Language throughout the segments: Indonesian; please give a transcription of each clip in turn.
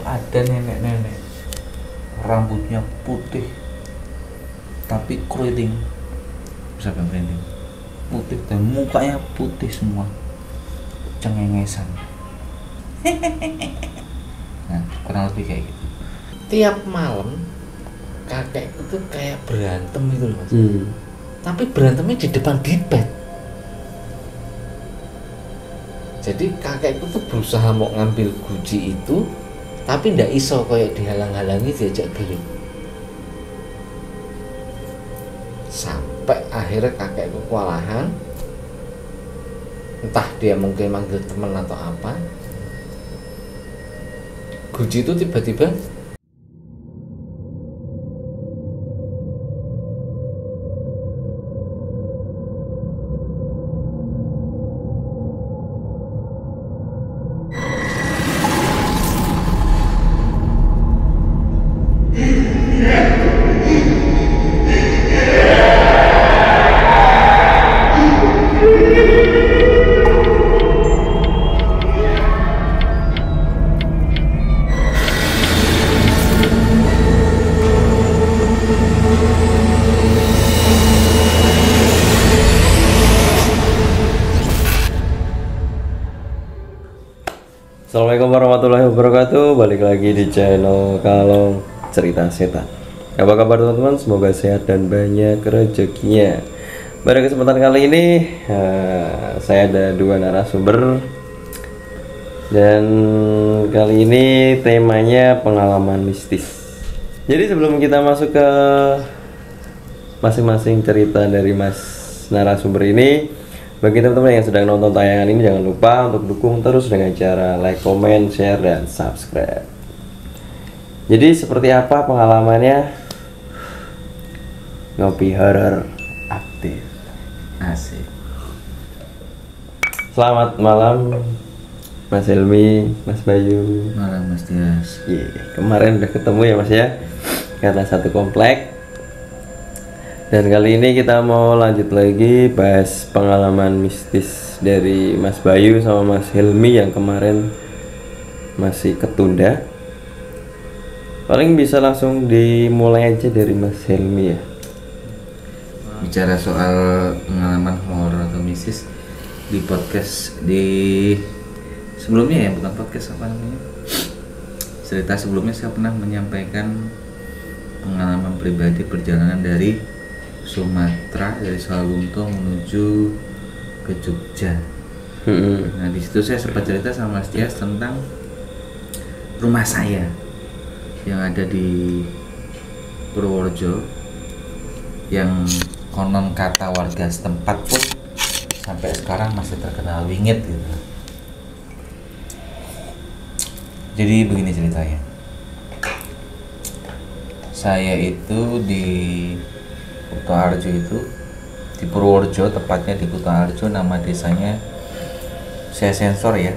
ada nenek-nenek rambutnya putih tapi keriting, bisa keriting putih dan mukanya putih semua, cengengesan. Nah, kurang lebih kayak gitu. Tiap malam kakekku tuh kayak berantem itu loh, Mas. Tapi berantemnya di depan bibet. Jadi kakekku tuh berusaha mau ngambil guci itu, tapi ndak iso, kayak dihalang-halangi, diajak beli. Sampai akhirnya kakekku kewalahan. Entah dia mungkin manggil teman atau apa. Guci itu tiba-tiba Assalamualaikum warahmatullahi wabarakatuh. Balik lagi di channel Kalong Cerita Setan. Apa kabar teman-teman? Semoga sehat dan banyak rezekinya. Pada kesempatan kali ini saya ada dua narasumber. Dan kali ini temanya pengalaman mistis. Jadi sebelum kita masuk ke masing-masing cerita dari mas narasumber ini, bagi teman-teman yang sedang nonton tayangan ini, jangan lupa untuk dukung terus dengan cara like, comment, share, dan subscribe. Jadi seperti apa pengalamannya? Ngopi horor aktif. Asik. Selamat malam Mas Helmi, Mas Bayu. Malam Mas Dias. Kemarin udah ketemu ya Mas ya, karena satu komplek. Dan kali ini kita mau lanjut lagi bahas pengalaman mistis dari Mas Bayu sama Mas Helmi yang kemarin masih ketunda. Paling bisa langsung dimulai aja dari Mas Helmi ya. Bicara soal pengalaman horor atau mistis di podcast di sebelumnya ya, bukan podcast, apa namanya, cerita sebelumnya saya pernah menyampaikan pengalaman pribadi perjalanan dari Sumatera, dari Sawalunto menuju ke Jogja. Nah di situ saya sempat cerita sama Mas Dias tentang rumah saya yang ada di Purworejo, yang konon kata warga setempat pun sampai sekarang masih terkenal wingit gitu. Jadi begini ceritanya. Saya itu di Kutoarjo, itu di Purworejo, tepatnya di Kutoarjo, nama desanya saya sensor ya.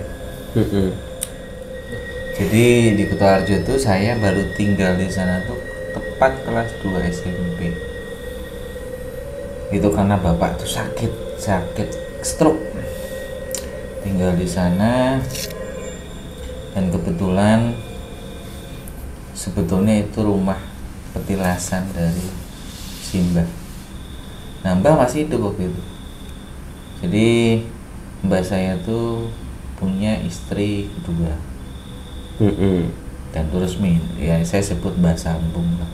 Jadi di Kutoarjo itu saya baru tinggal di sana tuh tepat kelas 2 SMP. Itu karena bapak tuh sakit stroke. Tinggal di sana, dan kebetulan sebetulnya itu rumah petilasan dari Mbah. Nah Mbah masih hidup waktu itu. Jadi Mbah saya tuh punya istri kedua. Dan terus ya saya sebut Mbah sambung lah.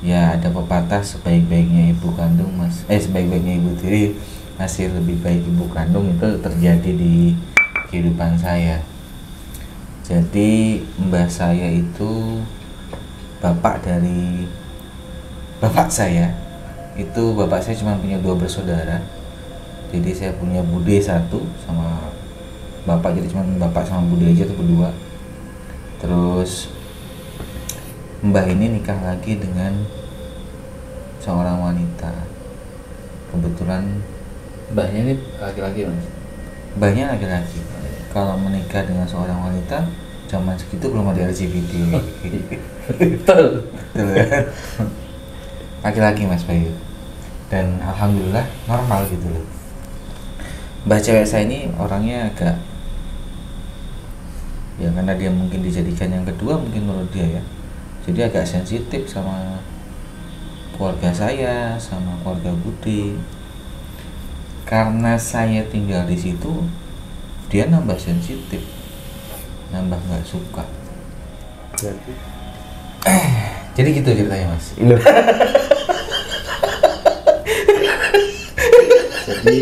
Ya ada pepatah, sebaik-baiknya ibu kandung sebaik-baiknya ibu tiri masih lebih baik ibu kandung. Itu terjadi di kehidupan saya. Jadi Mbah saya itu bapak dari bapak saya. Itu bapak saya cuma punya 2 bersaudara. Jadi saya punya bude 1 sama bapak, jadi cuma bapak sama bude aja tuh berdua. Terus Mbah ini nikah lagi dengan seorang wanita. Kebetulan mbahnya ini laki-laki, Mas. Mbahnya laki-laki. Kalau menikah dengan seorang wanita zaman segitu belum ada LGBT. Betul. Laki-laki Mas Bayu. Dan alhamdulillah normal gitu loh. Mbah cewek saya ini orangnya agak Ya karena dia mungkin dijadikan yang kedua mungkin menurut dia ya. Jadi agak sensitif sama keluarga saya, sama keluarga Budi. Karena saya tinggal di situ, dia nambah sensitif, nambah nggak suka. Berarti Jadi gitu ceritanya mas. Jadi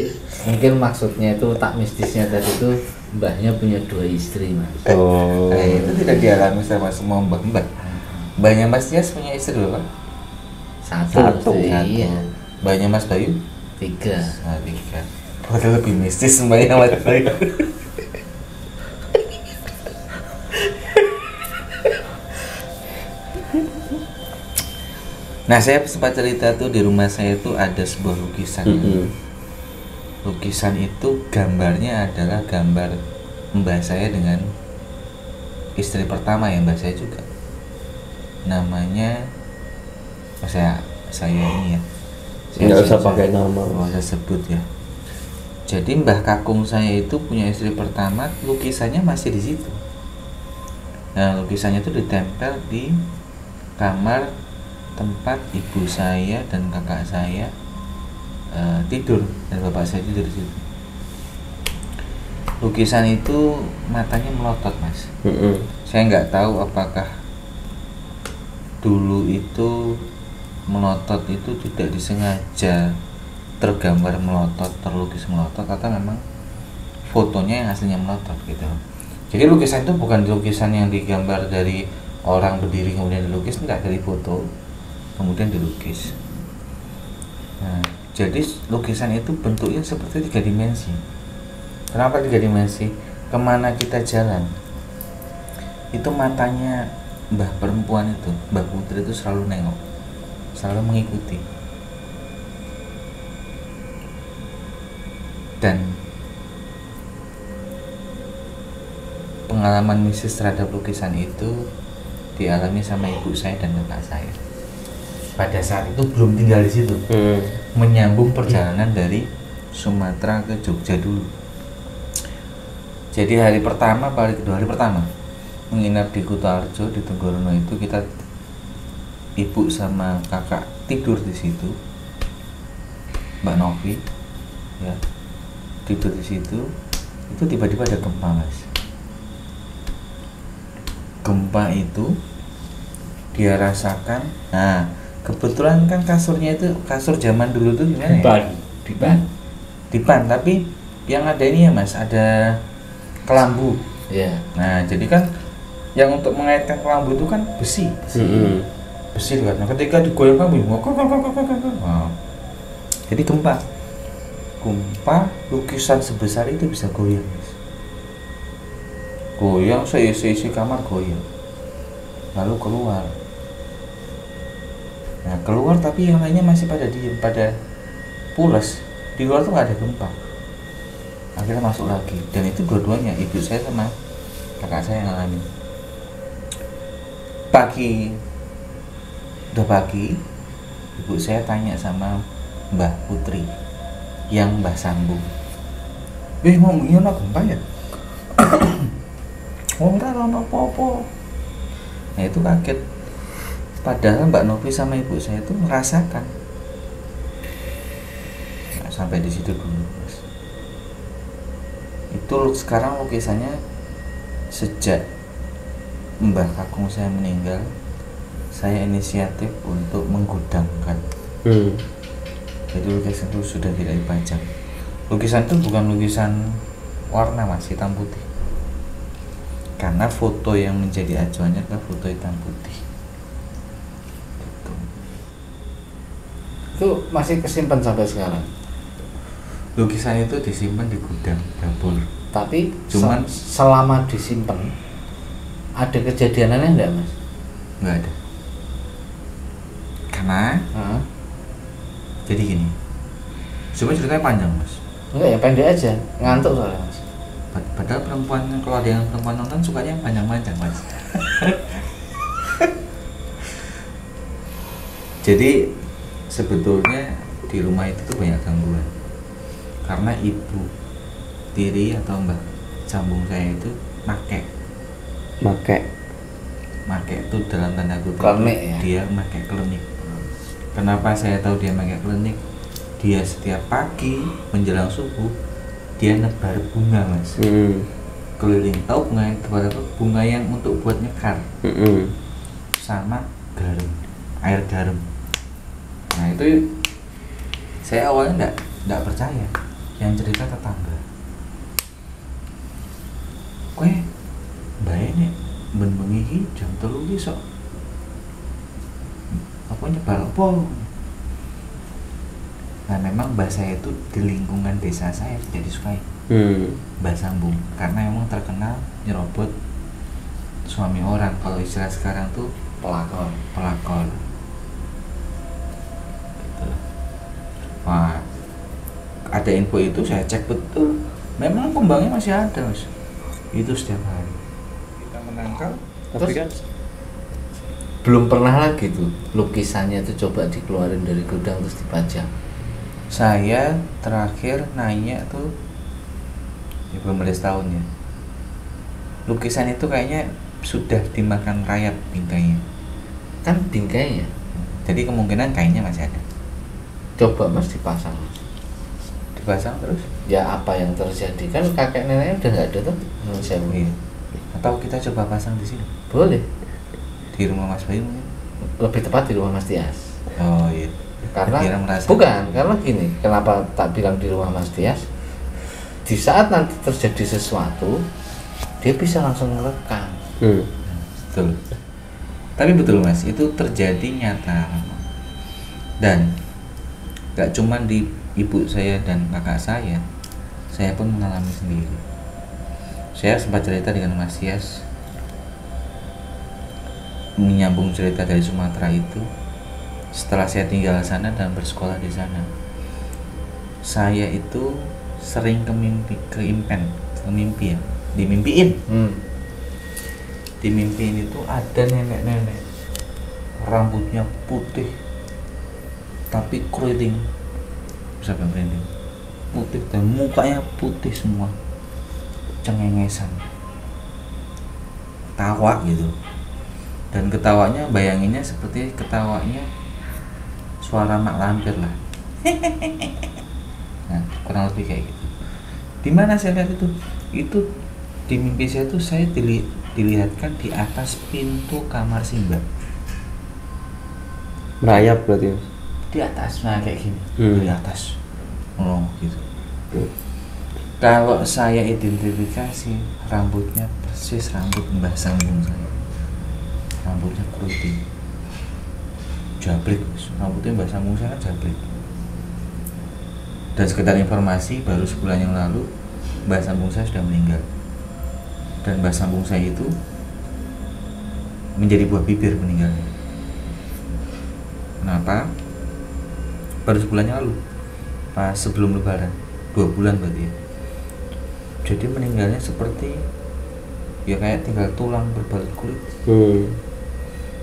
mungkin maksudnya itu tak mistisnya tadi itu mbahnya punya 2 istri mas. oh Nah, itu tidak dialami sama semua mbah-mbah. Mbahnya Mas Tias punya istri berapa? Satu. Iya. Mbahnya Mas Bayu? 3. Nah, 3. Padahal lebih mistis mbahnya Mas Bayu. Nah, saya sempat cerita tuh di rumah saya itu ada sebuah lukisan. Lukisan itu gambarnya adalah gambar mbah saya dengan istri pertama ya mbah saya juga. Namanya saya ini ya. nggak usah pakai nama. Nggak usah sebut ya. Jadi mbah kakung saya itu punya istri pertama, lukisannya masih di situ. Nah, lukisannya itu ditempel di kamar tempat ibu saya dan kakak saya tidur dan bapak saya tidur di situ. Lukisan itu matanya melotot mas. Saya nggak tahu apakah dulu itu melotot itu tidak disengaja tergambar melotot, terlukis melotot, atau memang fotonya yang aslinya melotot gitu. Jadi lukisan itu bukan lukisan yang digambar dari orang berdiri kemudian dilukis, enggak, dari foto kemudian dilukis. Nah, jadi lukisan itu bentuknya seperti 3 dimensi. Kenapa 3 dimensi? Kemana kita jalan, itu matanya mbah perempuan itu, mbah Putri itu selalu nengok, selalu mengikuti. Dan pengalaman mistis terhadap lukisan itu dialami sama ibu saya dan kakak saya. Pada saat itu belum tinggal di situ, menyambung perjalanan dari Sumatera ke Jogja dulu. Jadi hari pertama, hari pertama menginap di Kutoarjo di Tenggorono itu, kita ibu sama kakak tidur di situ, Mbak Novi ya tidur di situ. Itu tiba-tiba ada gempa mas. Gempa itu dia rasakan. Nah, kebetulan kan kasurnya itu kasur zaman dulu tuh gimana ya? Diban, tapi yang ada ini ya mas, ada kelambu. Ya. Nah, jadi kan yang untuk mengaitkan kelambu itu kan besi. Besi kan. Nah, ketika digoyang kelambu, wow. Jadi gempa, lukisan sebesar itu bisa goyang mas. Goyang, seisi kamar goyang. Lalu keluar. Nah, keluar tapi yang lainnya masih pada diem, pada pulas. Di luar tuh nggak ada gempa. Akhirnya masuk lagi, dan itu dua-duanya ibu saya sama kakak saya yang ngalamin. Udah pagi, ibu saya tanya sama Mbah Putri yang Mbah Sambung, mau mengira gempa ya? Ora apa-apa. Nah itu kaget. Padahal Mbak Novi sama ibu saya itu merasakan. Nah, sampai di situ dulu mas. Itu sekarang lukisannya sejak mbah kakung saya meninggal, saya inisiatif untuk menggudangkan. Jadi lukisan itu sudah tidak dipajang. Lukisan itu bukan lukisan warna mas, hitam putih. Karena foto yang menjadi acuannya adalah foto hitam putih. Gitu. Itu masih kesimpan sampai sekarang. Lukisan itu disimpan di gudang dapur. Tapi cuman selama disimpan ada kejadian aneh enggak mas? Nggak ada. Karena jadi gini, cuma ceritanya panjang mas. Enggak ya, pendek aja, ngantuk soalnya mas. Padahal perempuan, kalau ada yang perempuan nonton sukanya yang panjang-panjang mas. Jadi sebetulnya di rumah itu tuh banyak gangguan. Karena ibu tiri atau mbah sambung saya itu pakai Make itu dalam tanda kutip Klinik ya? dia pakai klinik. Kenapa saya tahu dia pakai klinik? Dia setiap pagi menjelang subuh dia nebar bunga, Mas. Keliling. Tahu bunga yang tebar itu? Bunga yang untuk buat nyekar. Sama garam, air garam. Nah itu saya awalnya enggak percaya. Yang cerita tetangga. Kowe bae nek ben bengi iki jam 3 esuk. Apa nyebar apa? Nah memang bahasa itu di lingkungan desa saya tidak disukai. Bahasa Sambung karena emang terkenal nyerobot suami orang. Kalau istilah sekarang tuh pelakor. Gitu. Wah, ada info itu saya cek betul. Memang kembangnya masih ada, Mas. Itu setiap hari kita menangkal. Tapi kan belum pernah lagi tuh lukisannya tuh coba dikeluarin dari gudang terus dipajang. Saya terakhir nanya tuh ya belum ada setahun ya. Lukisan itu kayaknya sudah dimakan rayap bingkainya. Kan bingkainya. Jadi kemungkinan kainnya masih ada. Coba Mas dipasang. Dipasang terus? Ya apa yang terjadi? Kan kakek neneknya udah nggak ada tuh. Saya Iya. Atau kita coba pasang di sini? boleh. Di rumah Mas Bayu mungkin? Lebih tepat di rumah Mas Tias. Oh iya. Karena Biar merasa- bukan, karena gini, kenapa tak bilang di rumah Mas Tias? Di saat nanti terjadi sesuatu, dia bisa langsung ngerekam. Betul. Tapi betul Mas, itu terjadi nyata. Dan gak cuman di ibu saya dan kakak saya pun mengalami sendiri. Saya sempat cerita dengan Mas Tias, menyambung cerita dari Sumatera itu. Setelah saya tinggal sana dan bersekolah di sana, saya itu sering dimimpiin. Dimimpiin itu ada nenek-nenek rambutnya putih tapi keriting, siapa merinding, putih dan mukanya putih semua, cengengesan, tawa gitu. Dan ketawanya bayanginnya seperti ketawanya suara mak lampir lah. Nah kurang lebih kayak gitu. Di mana saya lihat itu di mimpi saya tuh saya dilihatkan di atas pintu kamar Simba. merayap berarti Mas. Di atas, nah kayak gini. Di atas, oh gitu. Kalau saya identifikasi, rambutnya persis rambut Mbah Sambung saya. Rambutnya keriting, jabrik. Rambutnya Mbah Sambung saya kan jabrik. Dan sekedar informasi, baru sebulan yang lalu Mbah Sambung saya sudah meninggal. Dan Mbah Sambung saya itu menjadi buah bibir meninggalnya. Kenapa? Baru sebulan yang lalu, pas sebelum Lebaran, 2 bulan berarti ya. Jadi meninggalnya seperti ya kayak tinggal tulang berbalut kulit.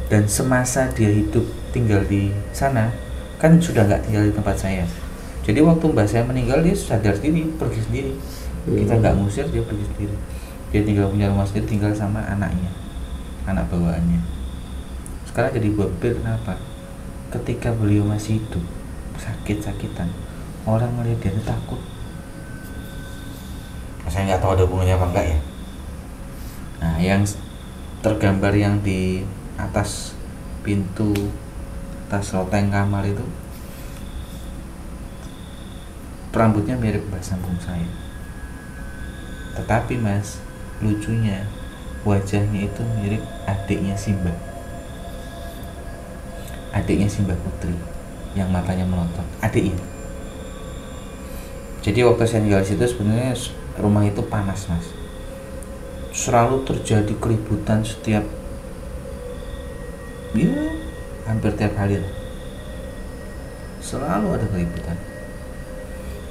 Dan semasa dia hidup tinggal di sana, kan sudah nggak tinggal di tempat saya. Jadi waktu mbak saya meninggal dia sadar diri, pergi sendiri. Kita nggak ngusir, dia pergi sendiri. Dia tinggal punya rumah sendiri, tinggal sama anaknya, anak bawaannya. Sekarang jadi buah bibir. Kenapa? Ketika beliau masih hidup, sakit-sakitan, orang melihat dia takut. Saya nggak tahu ada hubungannya apa enggak ya. Nah, yang tergambar yang di atas pintu, atas loteng kamar itu, rambutnya mirip Mbah Sambung saya. Tetapi Mas, lucunya wajahnya itu mirip adiknya Simba. Adiknya Simba Putri yang matanya melotot, adiknya. Jadi waktu saya tinggal di situ sebenarnya rumah itu panas Mas. Selalu terjadi keributan setiap hampir tiap hari lah. Selalu ada keributan.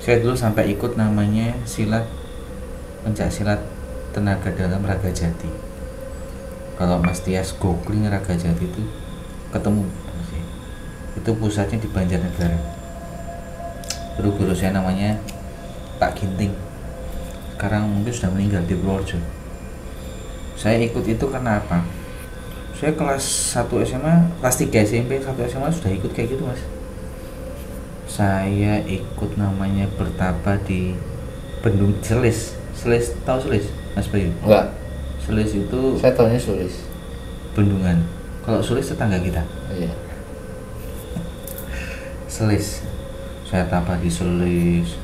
Saya dulu sampai ikut namanya silat, pencak silat tenaga dalam Raga Jati. Kalau Mas Tias googling Raga Jati itu ketemu. Itu pusatnya di Banjarnegara. Guru saya namanya Pak Ginting. Sekarang mungkin sudah meninggal di Purworejo. Saya ikut itu karena apa? Saya kelas 1 SMA, kelas 3 SMP, 1 SMA sudah ikut kayak gitu mas. Saya ikut namanya bertapa di Bendung Selis. Selis, tahu Selis Mas Bayu? Enggak, Selis itu saya tahunya Sulis. bendungan. Kalau Sulis tetangga kita. Iya. Selis. Saya tapa di Selis.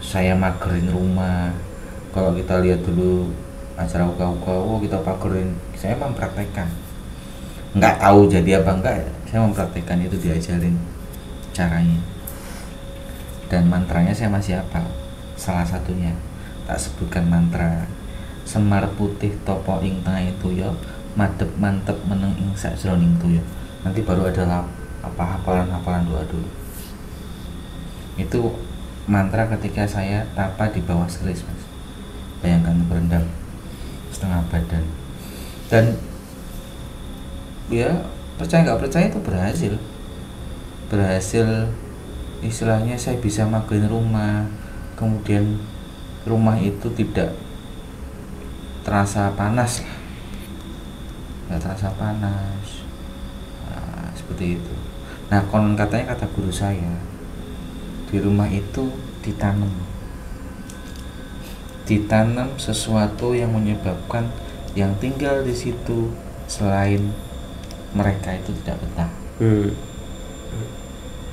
Saya magerin rumah. Kalau kita lihat dulu acara uka-uka, oh kita pagerin. Saya mempraktekkan. Nggak tahu jadi apa enggak ya. Saya mempraktekkan itu, diajarin caranya. Dan mantranya saya masih hafal. Salah satunya tak sebutkan mantra. Semar putih topo ing tengah itu ya, madep mantep meneng ing sakjroning tuya. Nanti baru ada hafalan doa dulu. Itu mantra ketika saya tapa di bawah Selis mas. Bayangkan berendam setengah badan. Dan ya percaya nggak percaya itu berhasil. Istilahnya saya bisa magerin rumah, kemudian rumah itu tidak terasa panas lah, nggak terasa panas. Nah, seperti itu. Nah konon katanya, kata guru saya, di rumah itu ditanam sesuatu yang menyebabkan yang tinggal di situ selain mereka itu tidak betah.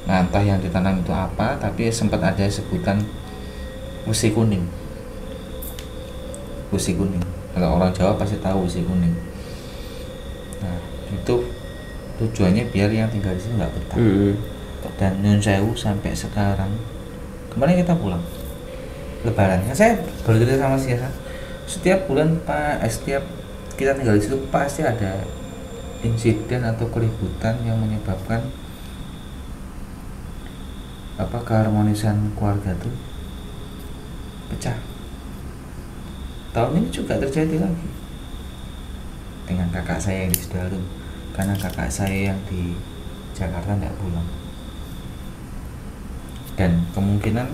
Nah entah yang ditanam itu apa, tapi sempat ada sebutan usi kuning. Kalau orang Jawa pasti tahu usi kuning. Nah itu tujuannya biar yang tinggal di sini nggak betah. Dan Nyun Sewu sampai sekarang, kemarin kita pulang Lebaran, kan saya bercerita sama Siasa, setiap bulan setiap kita tinggal di situ pasti ada insiden atau keributan yang menyebabkan keharmonisan keluarga tuh pecah. Tahun ini juga terjadi lagi dengan kakak saya yang di Sidoarjo, karena kakak saya yang di Jakarta nggak pulang. Dan kemungkinan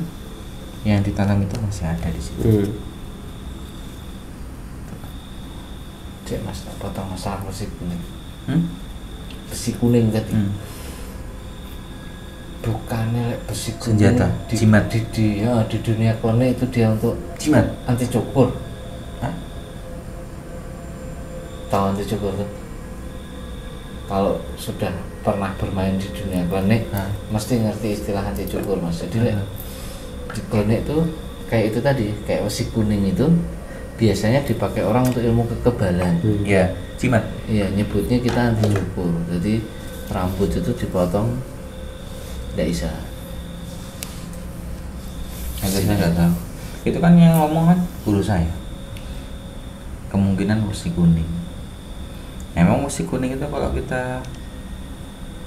yang ditanam itu masih ada di situ. Cek mas, tak potong masalah besi kuning. Besi kuning tadi. Bukannya besi kuning Senjata, jimat. Di dunia klinik itu dia untuk Jimat. anti cukur. Tahu anti cukur tuh? Kalau sudah pernah bermain di dunia klinik, mesti ngerti istilah anti cukur mas. Jadi di klinik itu kayak itu tadi, kayak besi kuning itu biasanya dipakai orang untuk ilmu kekebalan. Iya, jimat. Iya, nyebutnya kita anti cukur. Jadi rambut itu dipotong tidak bisa. Saya nggak tahu. Itu kan yang ngomong kan guru saya. Kemungkinan besi kuning. Memang besi kuning itu kalau kita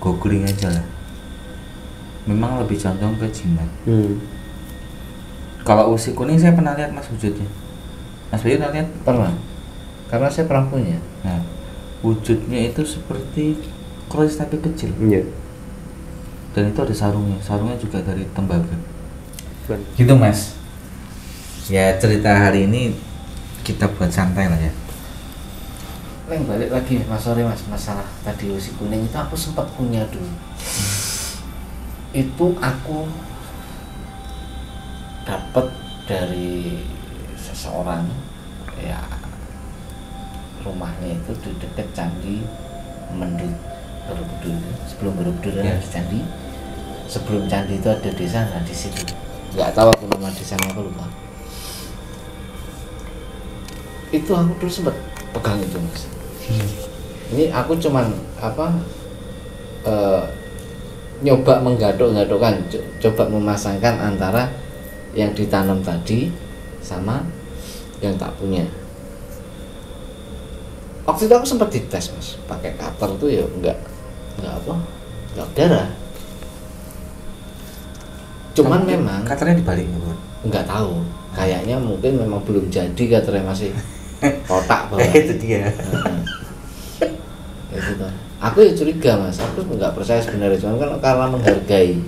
googling aja lah, memang lebih condong ke jimat. Kalau besi kuning saya pernah lihat mas wujudnya. Mas Bayu pernah lihat? Pernah. Karena saya pernah punya. Nah, wujudnya itu seperti keris tapi kecil. Dan itu ada sarungnya juga dari tembaga. Gitu mas. Ya cerita hari ini kita buat santai lah ya. Balik lagi mas, sorry mas, masalah tadi besi kuning itu aku sempat punya dulu. Itu aku dapat dari seseorang, ya rumahnya itu di dekat candi Mendut Borobudur. Sebelum Borobudur ada candi, sebelum candi itu ada desa, nah di situ nggak tahu aku nama desanya, aku lupa. Itu aku dulu sempat pegang itu mas. Ini aku cuman nyoba menggaduk-gadukkan, coba memasangkan antara yang ditanam tadi sama yang tak punya. Waktu itu aku sempat dites mas, pakai cutter tuh ya enggak darah. Cuman memang cutternya dibalik enggak tahu, kayaknya mungkin memang belum jadi, cutternya masih kotak bawah. Itu dia. Itu tuh. Aku ya curiga mas, aku nggak percaya sebenarnya, cuma kan karena menghargai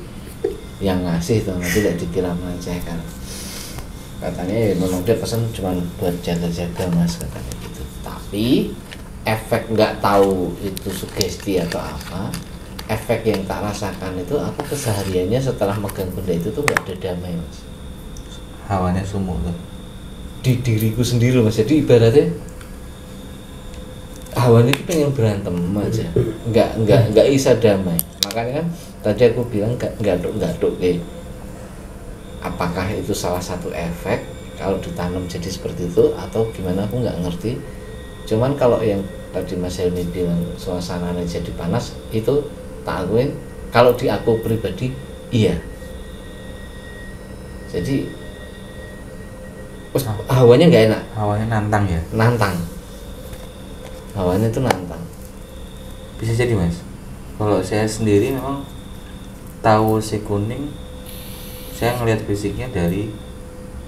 yang ngasih tuh, tidak dikira melecehkan. Katanya ya memang dia pesan cuma buat jaga-jaga mas, katanya gitu. Tak tapi efek nggak tahu itu sugesti atau apa, efek yang tak rasakan itu aku kesehariannya setelah megang benda itu tuh nggak ada damai mas. Hawanya sumuk tuh Di diriku sendiri mas, jadi ibaratnya hawanya itu pengen berantem aja, nggak bisa damai. Makanya kan tadi aku bilang nggak kayak apakah itu salah satu efek kalau ditanam jadi seperti itu atau gimana aku nggak ngerti. Cuman kalau yang tadi Mas Helmi bilang suasananya jadi panas itu tak akuin, kalau di aku pribadi iya. Jadi hawanya nggak enak, hawanya nantang ya, hawanya itu nantang. bisa jadi mas. Kalau saya sendiri memang tahu si kuning, saya ngelihat fisiknya dari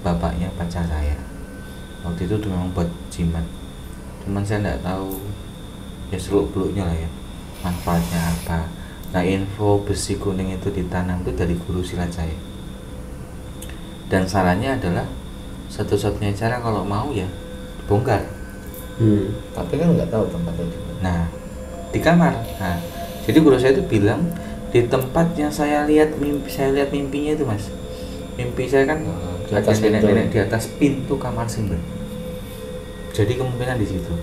bapaknya pacar saya. Waktu itu memang buat jimat, cuman saya nggak tahu ya seluk-beluknya lah ya, manfaatnya apa. Nah info besi kuning itu ditanam itu dari guru silat saya, dan sarannya adalah satu-satunya cara kalau mau ya bongkar. Tapi kan nggak tahu tempatnya di mana. Nah di kamar. Nah jadi guru saya itu bilang di tempat yang saya lihat mimpinya itu mas, mimpi saya kan Di atas pintu. nenek-nenek di atas pintu kamar Simba. Jadi kemungkinan di situ.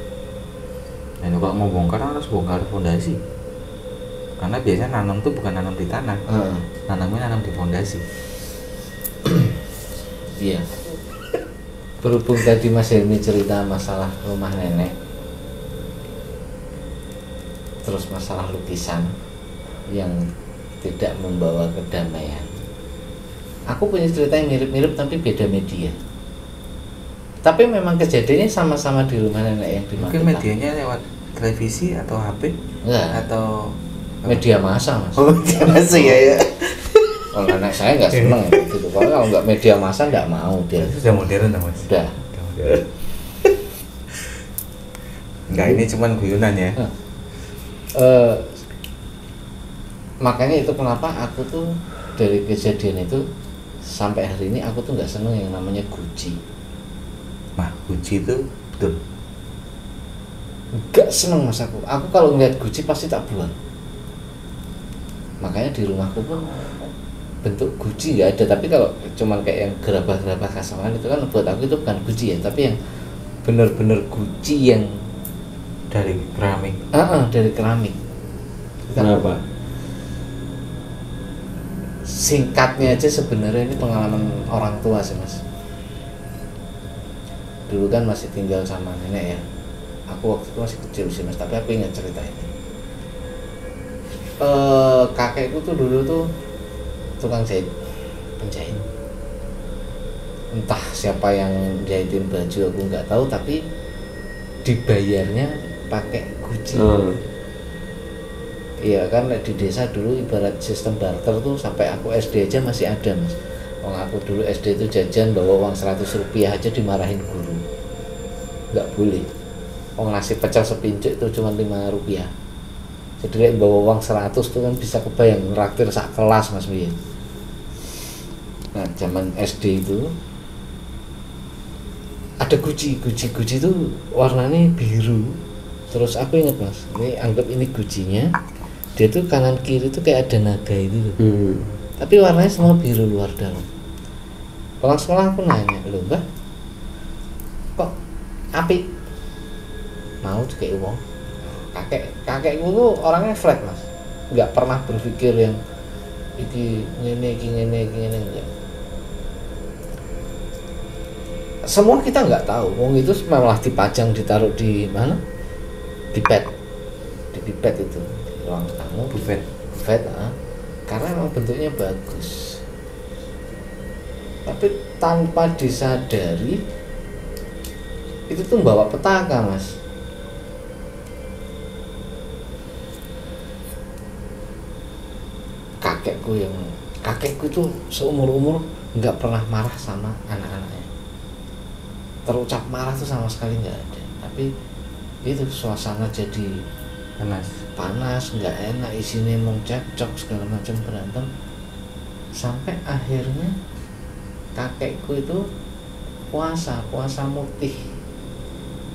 Nah kalau mau bongkar harus bongkar fondasi, karena biasanya nanam tuh bukan nanam di tanah, nanamnya nanam di fondasi. Iya. Berhubung tadi Mas Helmi cerita masalah rumah nenek, terus masalah lukisan yang tidak membawa kedamaian, aku punya cerita yang mirip-mirip tapi beda media. Tapi memang kejadiannya sama-sama di rumah nenek yang di Mungkin Magetan. medianya lewat televisi atau HP Enggak, atau media massa mas. oh media masih ya. Kalau nenek saya nggak seneng gitu. Kalau nggak media massa nggak mau dia. Itu sudah modern dong mas. Udah. Enggak, ini cuman guyonan ya. Makanya itu kenapa aku tuh dari kejadian itu sampai hari ini aku tuh nggak seneng yang namanya guci. Nah, guci itu betul. Nggak seneng mas aku. Aku kalau ngeliat guci pasti tak buang. Makanya di rumahku pun bentuk guci nggak ada. Tapi kalau cuman kayak yang gerabah-gerabah kasaman itu kan buat aku itu bukan guci ya, tapi yang bener-bener guci yang Dari keramik. dari keramik. Kenapa? Singkatnya aja sebenarnya ini pengalaman orang tua sih mas. Dulu kan masih tinggal sama nenek ya. Aku waktu itu masih kecil sih mas, tapi aku ingat cerita ini. Kakekku tuh dulu tuh tukang jahit, penjahit. Entah siapa yang jahitin baju aku nggak tahu, tapi dibayarnya pakai guci. Iya kan di desa dulu ibarat sistem barter tuh sampai aku SD aja masih ada mas. Aku dulu SD itu jajan bawa uang 100 rupiah aja dimarahin guru, nggak boleh. Ngasih pecel sepincuk itu cuma 5 rupiah. Jadi kayak bawa uang 100 tuh kan bisa kebayang ngeraktir sak kelas mas Bian. Nah zaman SD itu ada guci itu warnanya biru. Terus aku inget mas, ini anggap ini gucinya, dia tuh kanan kiri tuh kayak ada naga itu tuh. Tapi warnanya semua biru luar dalam. Pulang sekolah aku nanya, loh mbak, kok api? Mau juga uang. Kakekku tuh orangnya flat mas, nggak pernah berpikir yang iki ngene enggak. Semua kita nggak tahu, uang itu malah dipajang ditaruh di mana? Di pipet itu, di ruang tamu. Buffet, karena memang bentuknya bagus. Tapi tanpa disadari itu tuh bawa petaka mas. Kakekku tuh seumur-umur nggak pernah marah sama anak-anaknya. Terucap marah tuh sama sekali nggak ada. Tapi itu suasana jadi panas, nggak enak, isinya mau cekcok segala macam berantem. Sampai akhirnya kakekku itu puasa mutih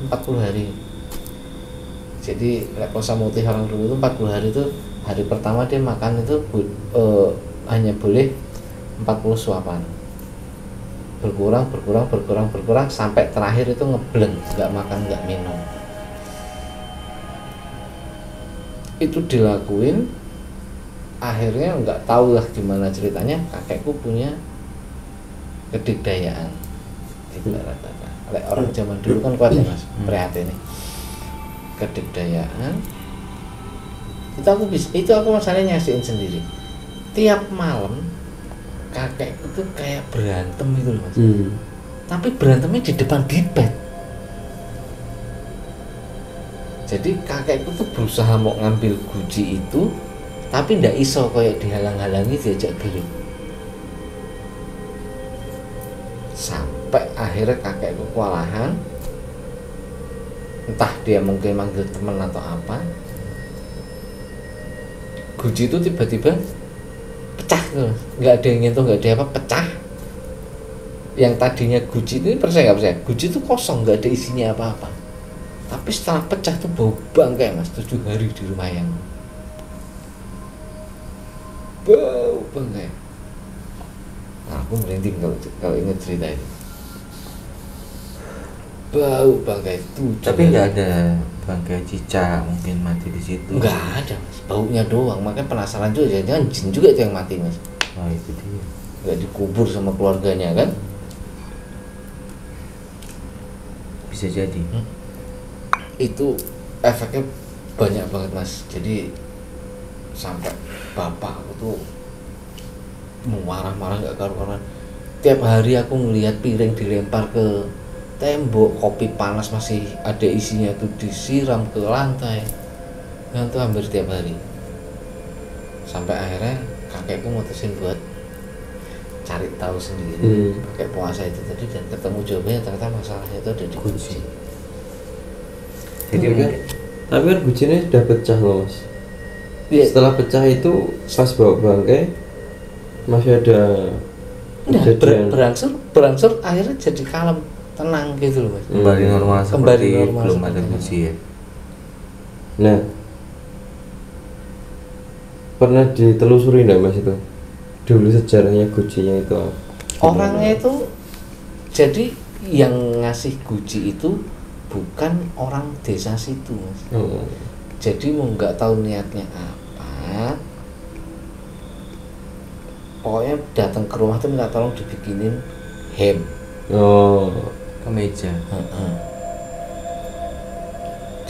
40 hari. Jadi puasa mutih orang dulu itu 40 hari itu, hari pertama dia makan itu hanya boleh 40 suapan, berkurang sampai terakhir itu ngebleng, nggak makan nggak minum. Itu dilakuin, akhirnya nggak tahu lah gimana ceritanya, kakekku punya kedikdayaan ibarat kata. Orang zaman dulu kan kuat ya mas, prihatin nih kedikdayaan. Itu aku masalahnya nyasihin sendiri. Tiap malam kakekku tuh kayak berantem itu loh mas. Tapi berantemnya di depan bibet. Jadi kakekku tuh berusaha mau ngambil guci itu, tapi ndak iso, kayak dihalang-halangi, diajak gelut. Sampai akhirnya kakekku kewalahan, entah dia mungkin manggil teman atau apa, guci itu tiba-tiba pecah tuh, nggak ada yang nyentuh, nggak ada apa, pecah. Yang tadinya guci itu, percaya nggak percaya, guci itu kosong, nggak ada isinya apa-apa. Tapi setelah pecah tuh bau bangkai mas, 7 hari di rumah yang bau bangkai. Nah, aku merinding kalau ingat cerita itu. Bau bangkai itu. Tapi nggak ada bangkai cicak mungkin mati di situ. Nggak ada mas, baunya doang. Makanya penasaran juga, jangan jin juga itu yang mati mas. Oh itu dia. Nggak dikubur sama keluarganya kan? Bisa jadi. Itu efeknya banyak banget mas. Jadi sampai bapak aku tuh marah-marah nggak karuan. Tiap hari aku ngelihat piring dilempar ke tembok, kopi panas masih ada isinya tuh disiram ke lantai. Nah, itu hampir tiap hari. Sampai akhirnya kakekku mutusin buat cari tahu sendiri pakai puasa itu tadi, dan ketemu jawabannya ternyata masalahnya itu ada di guci. Jadi tapi kan gucinya sudah pecah loh mas. Iya. Setelah pecah itu pas bawa bangkai masih ada berangsur akhirnya jadi kalem, tenang gitu loh mas. Kembali normal Kembali seperti normal belum seperti ada itu. guci ya. Nah, pernah ditelusuri enggak mas itu dulu sejarahnya gucinya itu apa? Orangnya itu, jadi yang ngasih guci itu bukan orang desa situ mas. Jadi mau nggak tahu niatnya apa, pokoknya datang ke rumah tuh minta tolong dibikinin hem. Kemeja.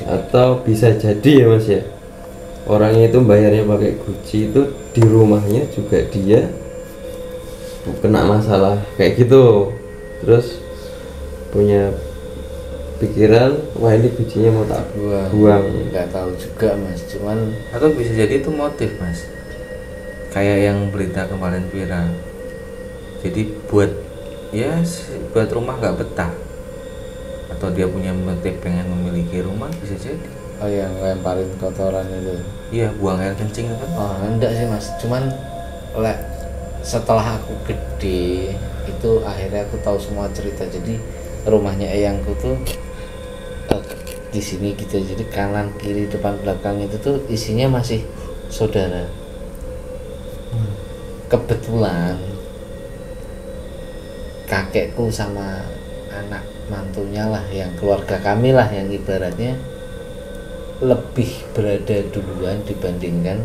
Atau bisa jadi ya mas ya, orangnya itu bayarnya pakai guci itu di rumahnya juga dia kena masalah kayak gitu, terus punya pikiran wah ini gucinya mau tak buang. Nggak tahu juga mas, cuman Atau bisa jadi itu motif mas, kayak yang berita kemarin viral. Jadi buat rumah nggak betah, atau dia punya motif pengen memiliki rumah, bisa jadi. oh yang lemparin kotoran itu. Iya, buang air kencing itu kan. Oh enggak sih mas, cuman setelah aku gede itu akhirnya aku tahu semua cerita. Jadi rumahnya eyangku tuh di sini gitu, jadi kanan kiri depan belakang itu tuh isinya masih saudara. Kebetulan kakekku sama anak mantunya lah, yang keluarga kami lah yang ibaratnya lebih berada duluan dibandingkan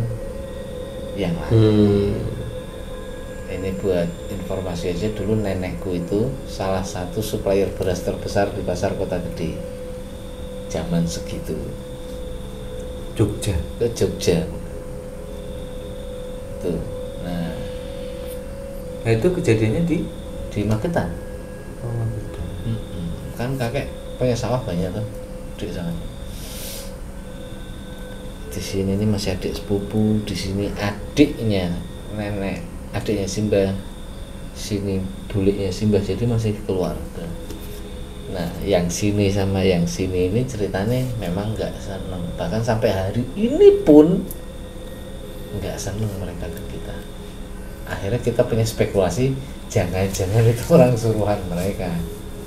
yang lain. Ini buat informasi aja, dulu nenekku itu salah satu supplier beras terbesar di pasar Kota Gede zaman segitu, Jogja. ke Jogja tuh. Nah itu kejadiannya di Magetan. gitu. Kan kakek punya sawah banyak tuh di sana. Di sini ini masih adik sepupu, di sini adiknya nenek, adiknya Simbah, sini buliknya Simbah, jadi masih keluarga. Nah yang sini sama yang sini ini ceritanya memang nggak seneng, bahkan sampai hari ini pun nggak seneng mereka ke kita. Akhirnya kita punya spekulasi, jangan-jangan itu orang suruhan mereka.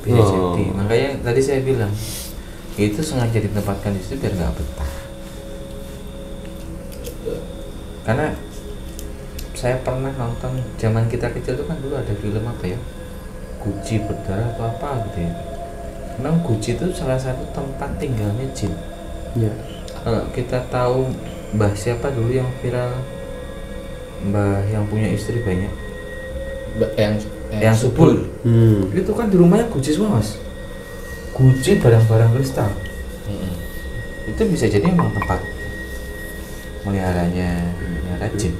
Bisa jadi. Makanya tadi saya bilang Itu sengaja ditempatkan di situ biar nggak betah. Karena saya pernah nonton zaman kita kecil itu kan dulu ada film apa ya, Guci berdarah atau apa gitu ya. Memang Guci itu salah satu tempat tinggalnya jin. Ya. Kalau kita tahu Mbah siapa dulu yang viral, Mbah yang punya istri banyak, yang subul. Itu kan di rumahnya Guci semua mas. Guci barang-barang kristal. Itu bisa jadi memang tempat melihara jin.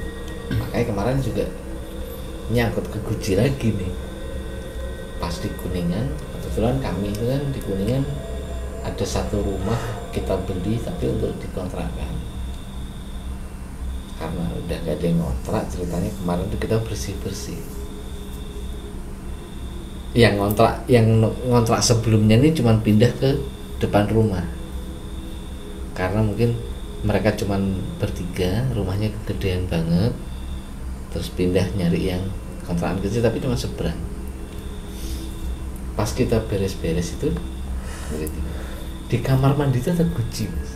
Makanya kemarin juga nyangkut ke Guci lagi nih. Pas di Kuningan, kebetulan kami itu kan di Kuningan ada satu rumah kita beli tapi untuk dikontrakkan. Karena udah gak ada yang ngontrak, ceritanya kemarin tuh kita bersih-bersih. Yang ngontrak sebelumnya ini cuma pindah ke depan rumah. Karena mungkin mereka cuma bertiga, rumahnya kegedean banget. Terus pindah nyari yang kontrakan kecil tapi cuma seberang. Pas kita beres-beres itu di kamar mandi itu ada Guci mas.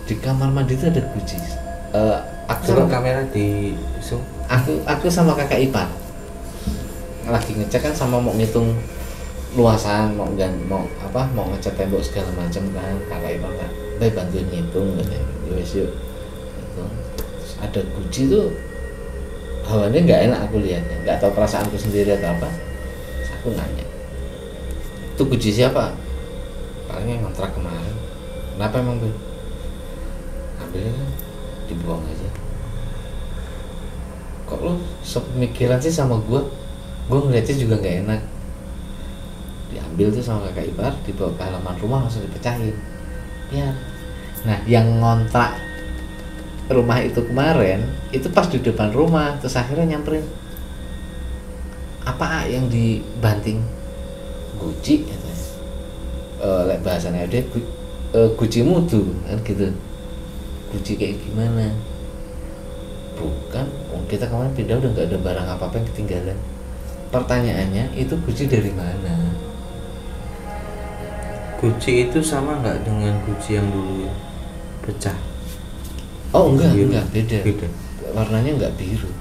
Di kamar mandi itu ada Guci. Aku Coba kamera di zoom. Aku sama kakak ipar lagi ngecek kan, sama mau ngitung luasan, mau ngecat tembok segala macam kan. Kakak ipar kan, baik bantuin ngitung katanya. Yuk. Terus ada Guci tuh, hawanya nggak enak aku lihatnya, nggak tahu perasaanku sendiri atau apa. Terus aku nanya, itu Guci siapa? Palingnya ngontrak kemarin. Kenapa emang tuh? Ambilnya dibuang aja. Kok lo sepemikiran sih sama gue ngeliatnya juga nggak enak. Diambil tuh sama kakak ipar, dibawa ke halaman rumah, langsung dipecahin. Ya. Nah yang ngontrak rumah itu kemarin itu pas di depan rumah, terus akhirnya nyamperin, apa yang dibanting? Guci katanya. Bahasanya dia Guci mutu kan gitu. Guci kayak gimana? Bukan, kita kemarin pindah udah nggak ada barang apa-apa yang ketinggalan. Pertanyaannya itu Guci dari mana? Guci itu sama nggak dengan Guci yang dulu pecah? Oh enggak, Biru. beda. Beda. Warnanya enggak biru.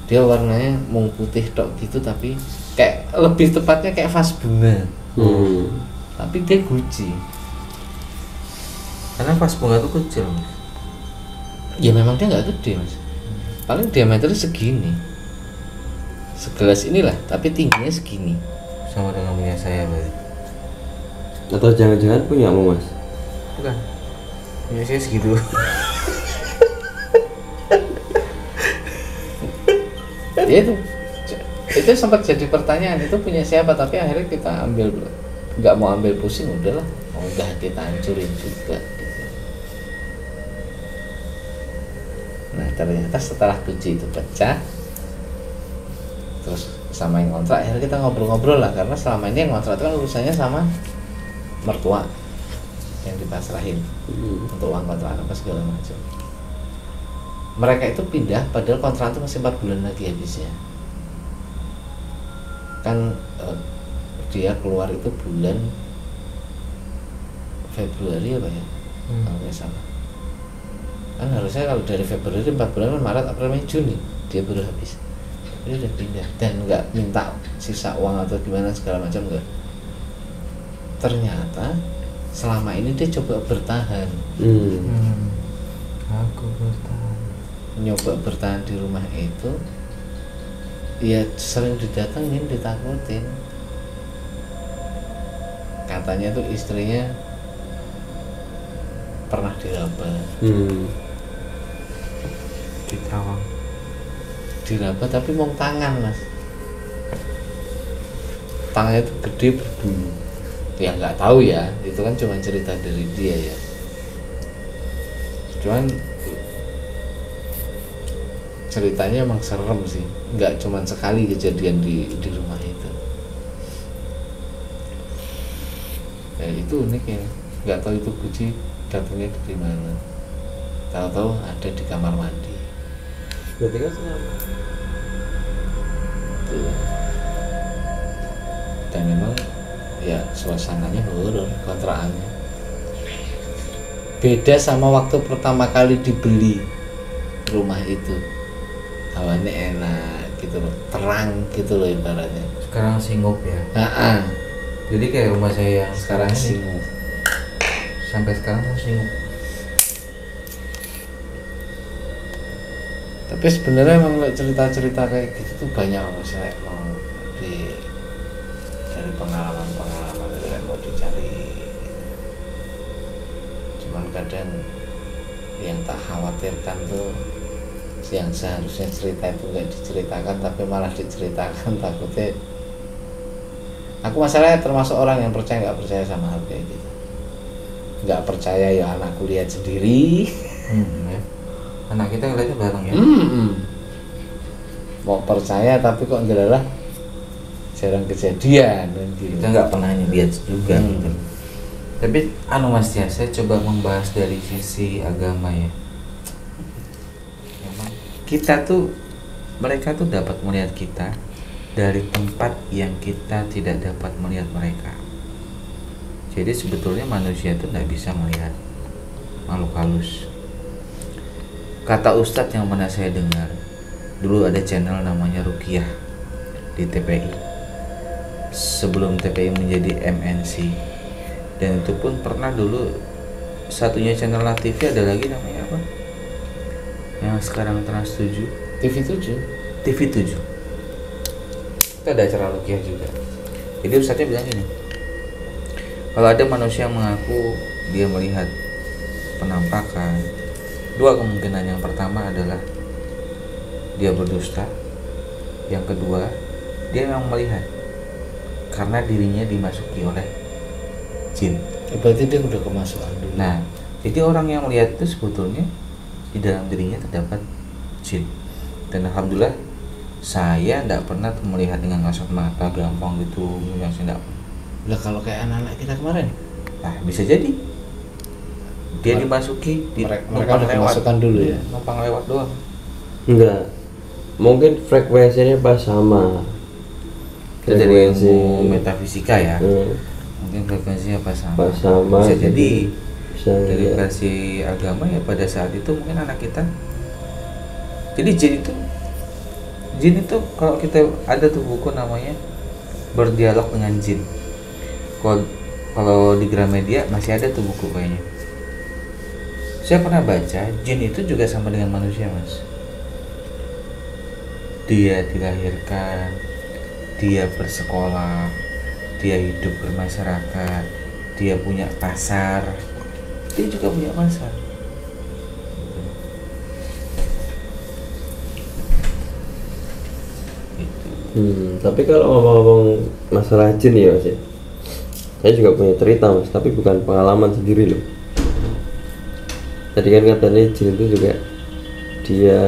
Dia warnanya mung putih tok gitu, tapi kayak lebih tepatnya kayak vas bunga. Tapi dia Guci. Karena vas bunga itu kecil mas. Ya memang dia nggak gede mas. Paling diameternya segini. Segelas inilah, tapi tingginya segini. Sama dengan punya saya berarti. Atau jangan-jangan punyamu mas? Bukan. Punya saya segitu. Ya itu sempat jadi pertanyaan, itu punya siapa, tapi akhirnya kita nggak mau ambil pusing, udahlah, udah kita hancurin juga gitu. Nah ternyata setelah Guci itu pecah, terus sama yang kontrak akhirnya kita ngobrol-ngobrol lah, karena selama ini yang kontrak itu kan urusannya sama mertua yang dipasrahin untuk uang kontrakan apa segala macam. Mereka itu pindah padahal kontrak itu masih 4 bulan lagi habisnya. Kan dia keluar itu bulan Februari apa ya? Kalau nggak salah. Kan harusnya kalau dari Februari 4 bulan kan Maret, April, Mei, Juni dia baru habis. Dia udah pindah dan nggak minta sisa uang atau gimana segala macam, enggak. Ternyata selama ini dia coba bertahan. Aku bertahan. Nyoba bertahan di rumah itu, ya sering didatengin, ditakutin. Katanya tuh istrinya pernah diraba. Diraba tapi mau tangan mas. Tangannya tuh gede berbulu. Ya nggak tahu ya, itu kan cuma cerita dari dia ya. Cuman ceritanya emang serem sih, nggak cuma sekali kejadian di rumah itu. Ya itu unik ya, nggak tahu itu Guci datangnya dari mana. Tahu-tahu ada di kamar mandi. Berarti kan selama dan memang ya suasananya horor kontrakannya. Beda sama waktu pertama kali dibeli rumah itu, hawanya enak gitu loh, terang gitu loh ibaratnya. Sekarang singup ya. Jadi kayak rumah saya yang Sekarang ini, singup. sampai sekarang tuh singup. Tapi sebenarnya emang cerita-cerita kayak gitu tuh banyak Mas, mau dari pengalaman itu mau dicari. Cuman kadang yang tak khawatirkan tuh yang seharusnya cerita itu nggak diceritakan tapi malah diceritakan, takutnya aku masalahnya termasuk orang yang percaya nggak percaya sama hal kayak gitu. Nggak percaya ya anakku lihat sendiri. Ya. Anak kita ngeliatnya bareng ya. Mau percaya tapi kok ngelalah jarang kejadian dan gitu. Kita nggak pernah lihat juga gitu. Tapi Mas ya, saya coba membahas dari sisi agama ya. Memang kita tuh, mereka tuh dapat melihat kita dari tempat yang kita tidak dapat melihat mereka. Jadi sebetulnya manusia itu nggak bisa melihat makhluk halus. Kata Ustadz yang pernah saya dengar, dulu ada channel namanya Ruqyah di TPI sebelum TPI menjadi MNC, dan itu pun pernah dulu satunya channel TV, ada lagi namanya apa yang sekarang Trans 7, TV7 itu ada acara Ruqyah juga. Jadi Ustadznya bilang gini, kalau ada manusia yang mengaku dia melihat penampakan, dua kemungkinan. Yang pertama adalah dia berdusta, yang kedua dia memang melihat karena dirinya dimasuki oleh jin. Berarti dia udah kemasukan dulu. Nah, jadi orang yang melihat itu sebetulnya di dalam dirinya terdapat jin. Dan alhamdulillah saya tidak pernah melihat dengan kasat mata gampang gitu, yang saya tidak. Lah kalau kayak anak-anak kita kemarin, Nah, bisa jadi dia dimasuki, mereka udah kemasukan dulu ya. numpang lewat doang. Enggak, mungkin frekuensinya pas sama. Itu dari ilmu metafisika ya. Hmm. Mungkin frekuensinya pas sama. Pas sama. Bisa jadi Bisa dari ya. versi agama ya, pada saat itu mungkin anak kita. Jadi jin itu kalau kita ada tuh buku namanya Berdialog dengan Jin. Kalau di Gramedia masih ada tuh buku kayaknya. Saya pernah baca, jin itu juga sama dengan manusia, Mas. Dia dilahirkan, dia bersekolah, dia hidup bermasyarakat, dia punya pasar, dia juga punya pasar. Gitu. Tapi kalau ngomong-ngomong masalah jin ya Mas ya, saya juga punya cerita Mas, tapi bukan pengalaman sendiri loh. Tadi kan katanya jin itu juga dia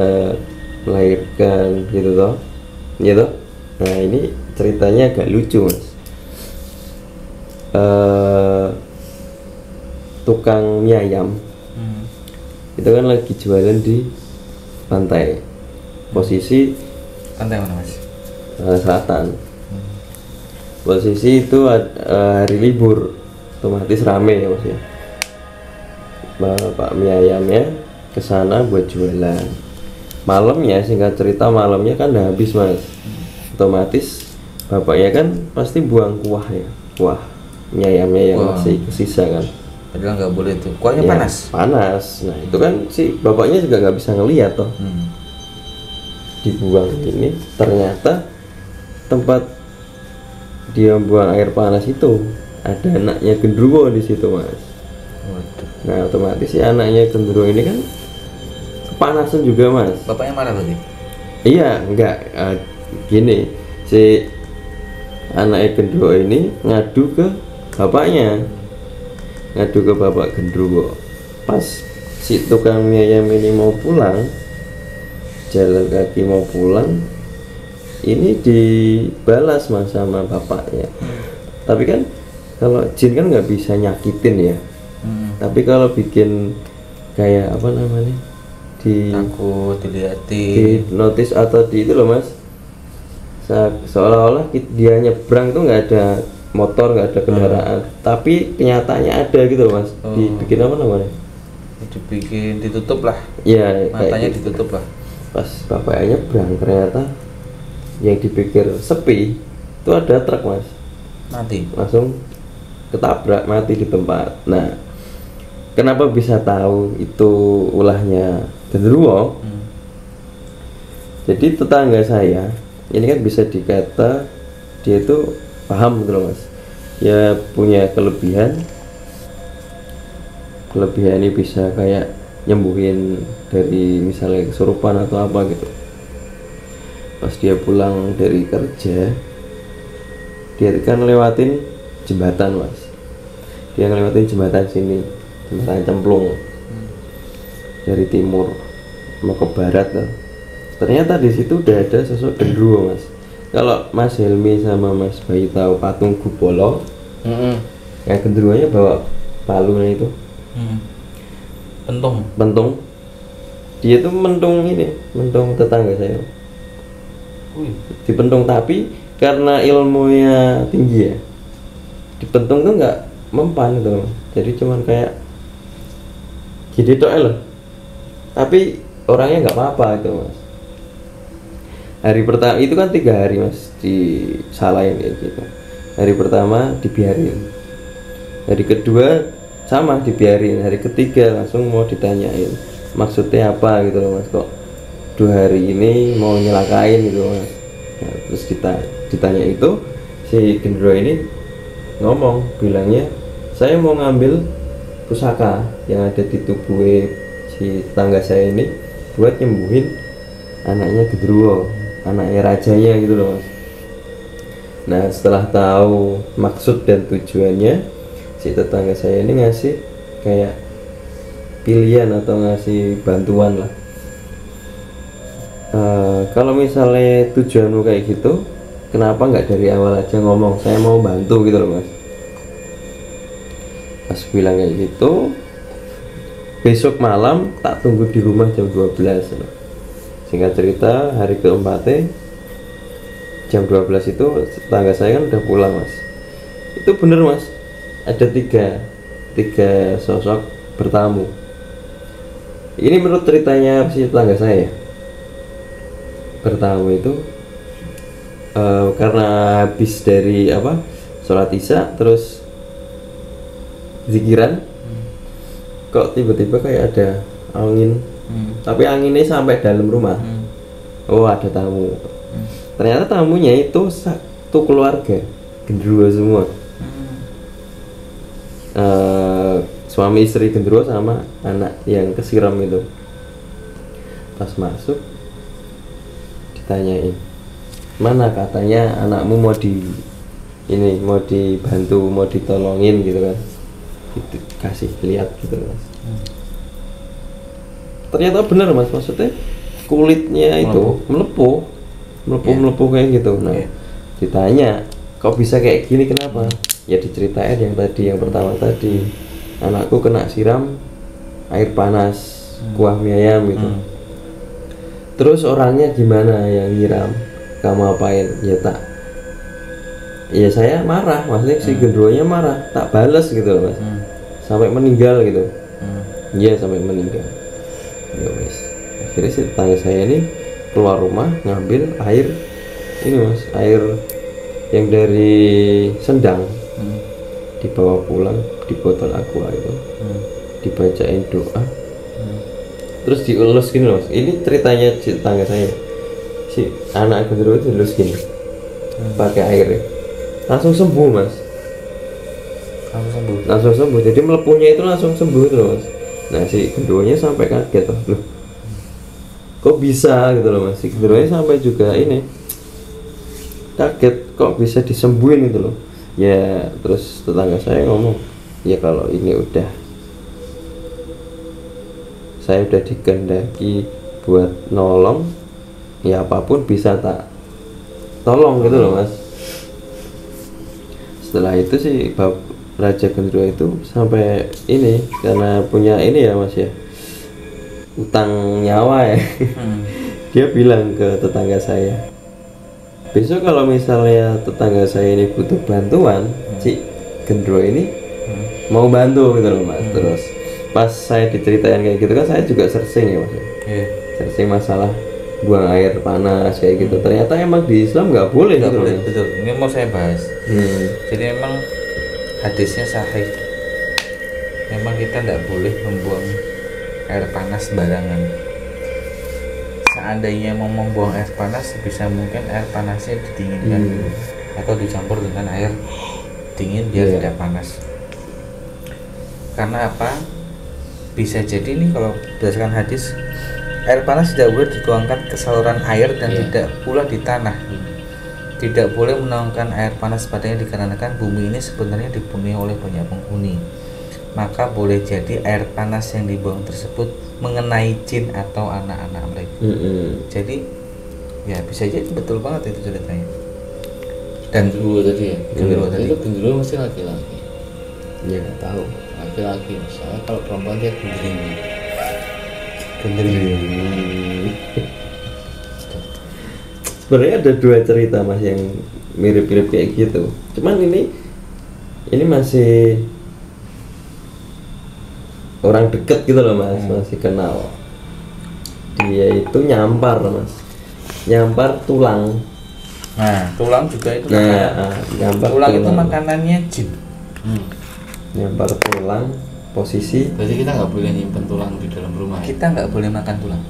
melahirkan gitu toh, gitu. Nah ini ceritanya agak lucu Mas. Tukang mie ayam itu kan lagi jualan di pantai, posisi Pantai mana, Mas? selatan. Posisi itu hari libur, otomatis rame ya Mas ya. Bapak mie ayamnya ke sana buat jualan. Malamnya, singkat cerita, malamnya kan udah habis Mas. Otomatis bapaknya kan pasti buang kuah ya, kuah mie ayamnya yang masih kesisa kan. Padahal nggak boleh tuh, kuahnya Ya, panas. Panas. Nah itu kan si bapaknya juga nggak bisa ngelihat toh. Dibuang ini, ternyata tempat dia buang air panas itu ada anaknya genderuwo di situ Mas. Waduh. Nah otomatis si anaknya genderuwo ini kan kepanasan juga Mas. Bapaknya marah berarti? Iya, enggak, gini, si anaknya genderuwo ini ngadu ke bapaknya, ngadu ke bapak genderuwo. Pas si tukang mie ayam ini mau pulang, jalan kaki mau pulang, ini dibalas Mas sama bapaknya. Tapi kan kalau jin kan nggak bisa nyakitin ya. Tapi kalau bikin kayak apa namanya, di Takut dilihatin. notice atau di itu loh Mas, seolah-olah dia nyebrang tuh nggak ada motor, nggak ada kendaraan, tapi kenyataannya ada gitu loh mas. Dibikin apa namanya? Dibikin ditutup lah. Iya. Matanya gitu. ditutup lah. Pas bapaknya nyebrang ternyata yang dipikir sepi itu ada truk mas. Mati. Langsung ketabrak, mati di tempat. Nah, kenapa bisa tahu itu ulahnya genderuwo? Jadi tetangga saya ini kan bisa dikata dia itu paham gitu loh mas. Ya punya kelebihan ini bisa kayak nyembuhin dari misalnya kesurupan atau apa gitu. Pas dia pulang dari kerja, dia kan lewatin jembatan mas. Dia ngelewatin jembatan sini, jembatan Cemplung, dari timur mau ke barat tuh. Ternyata di situ udah ada sosok genderuwo mas. Kalau Mas Helmi sama Mas Bayu tahu patung Gubolo, yang genderuwonya bawa palunya itu, pentung. Dia tuh mentung tetangga saya. Dipentung, tapi karena ilmunya tinggi ya, dipentung tuh nggak mempan gitu loh. Jadi cuman kayak gini doang loh, tapi orangnya nggak apa-apa itu mas. Hari pertama itu kan 3 hari mas disalahin kayak gitu. Hari pertama dibiarin, hari kedua sama dibiarin, hari ketiga langsung mau ditanyain maksudnya apa gitu loh mas, kok 2 hari ini mau nyelakain gitu mas. Nah, terus ditanya itu si genderuwo ini ngomong, bilangnya saya mau ngambil pusaka yang ada di tubuh si tetangga saya ini buat nyembuhin anaknya genderuwo, anaknya rajanya gitu loh mas. Nah setelah tahu maksud dan tujuannya, si tetangga saya ini ngasih kayak pilihan atau ngasih bantuan lah. Kalau misalnya tujuanmu kayak gitu, kenapa nggak dari awal aja ngomong saya mau bantu gitu loh mas. Pas bilang kayak gitu, besok malam tak tunggu di rumah jam 12 loh. Singkat cerita, hari keempatnya jam 12 itu tetangga saya kan udah pulang mas. Itu bener mas, ada tiga sosok bertamu. Ini menurut ceritanya si tetangga saya. Bertamu itu karena habis dari sholat isya terus zikiran, kok tiba-tiba kayak ada angin. Tapi anginnya sampai dalam rumah. Oh ada tamu. Ternyata tamunya itu satu keluarga genderuwo semua. Suami istri genderuwo sama anak yang kesiram itu. Pas masuk ditanyain, mana katanya anakmu mau dibantu, mau ditolongin gitu kan. Itu kasih lihat gitu mas. Ternyata benar mas, maksudnya kulitnya itu melepuh kayak gitu. Nah ditanya kok bisa kayak gini, kenapa? Ya diceritain yang pertama tadi, anakku kena siram air panas kuah mie ayam gitu. Terus orangnya gimana yang nyiram, kamu apain? Ya saya marah, maksudnya si genderuwonya marah, tak bales gitu loh mas. Sampai meninggal gitu. Iya sampai meninggal. Ya wes, akhirnya si tetangga saya ini keluar rumah ngambil air ini mas, air yang dari sendang, dibawa pulang di botol aqua itu, dibacain doa, terus dielus gini mas. Ini ceritanya si tetangga saya, si anak genderuwo itu dielus gini pakai airnya, langsung sembuh mas. Langsung sembuh, jadi melepuhnya itu langsung sembuh itu mas. Nah si genderuwonya sampai kaget loh, kok bisa gitu loh mas. Si genderuwonya sampai juga ini kaget, kok bisa disembuhin gitu loh. Ya terus tetangga saya ngomong, ya kalau ini saya udah dikehendaki buat nolong, ya apapun bisa tak tolong gitu loh mas. Setelah itu sih Raja Genderuwo itu sampai ini, karena punya ini ya mas ya, utang nyawa ya. Dia bilang ke tetangga saya, besok kalau misalnya tetangga saya ini butuh bantuan, si gendro ini mau bantu gitu loh mas. Terus pas saya diceritain kayak gitu kan saya juga searching ya mas. Searching masalah buang air panas kayak gitu. Ternyata emang di Islam nggak boleh Nggak gitu boleh, loh. betul. Ini mau saya bahas. Jadi memang hadisnya sahih. Memang kita tidak boleh membuang air panas sembarangan. Seandainya mau membuang air panas, bisa mungkin air panasnya didinginkan dulu atau dicampur dengan air dingin biar tidak panas. Karena apa? Bisa jadi nih kalau berdasarkan hadis, air panas tidak boleh dituangkan ke saluran air dan tidak pula di tanah. Tidak boleh menuangkan air panas padanya dikarenakan bumi ini sebenarnya dipenuhi oleh banyak penghuni. Maka boleh jadi air panas yang dibuang tersebut mengenai jin atau anak-anak mereka. Jadi ya bisa jadi betul banget itu ceritanya. Dan Gendruwo tadi ya. Gendruwo tadi. Itu gendruwo mesti laki-laki. Ya nggak tahu. Laki-laki. Misalnya kalau perempuan dia gendring. Sebenarnya ada dua cerita mas yang mirip-mirip kayak gitu. Cuman ini masih orang deket gitu loh mas, masih kenal. Dia itu nyampar mas, nyampar tulang. nah, tulang juga itu Nyampar tulang itu makanannya jin. Nyampar tulang, posisi Berarti kita nggak boleh nyimpen tulang di dalam rumah. Ya? Kita nggak boleh makan tulang.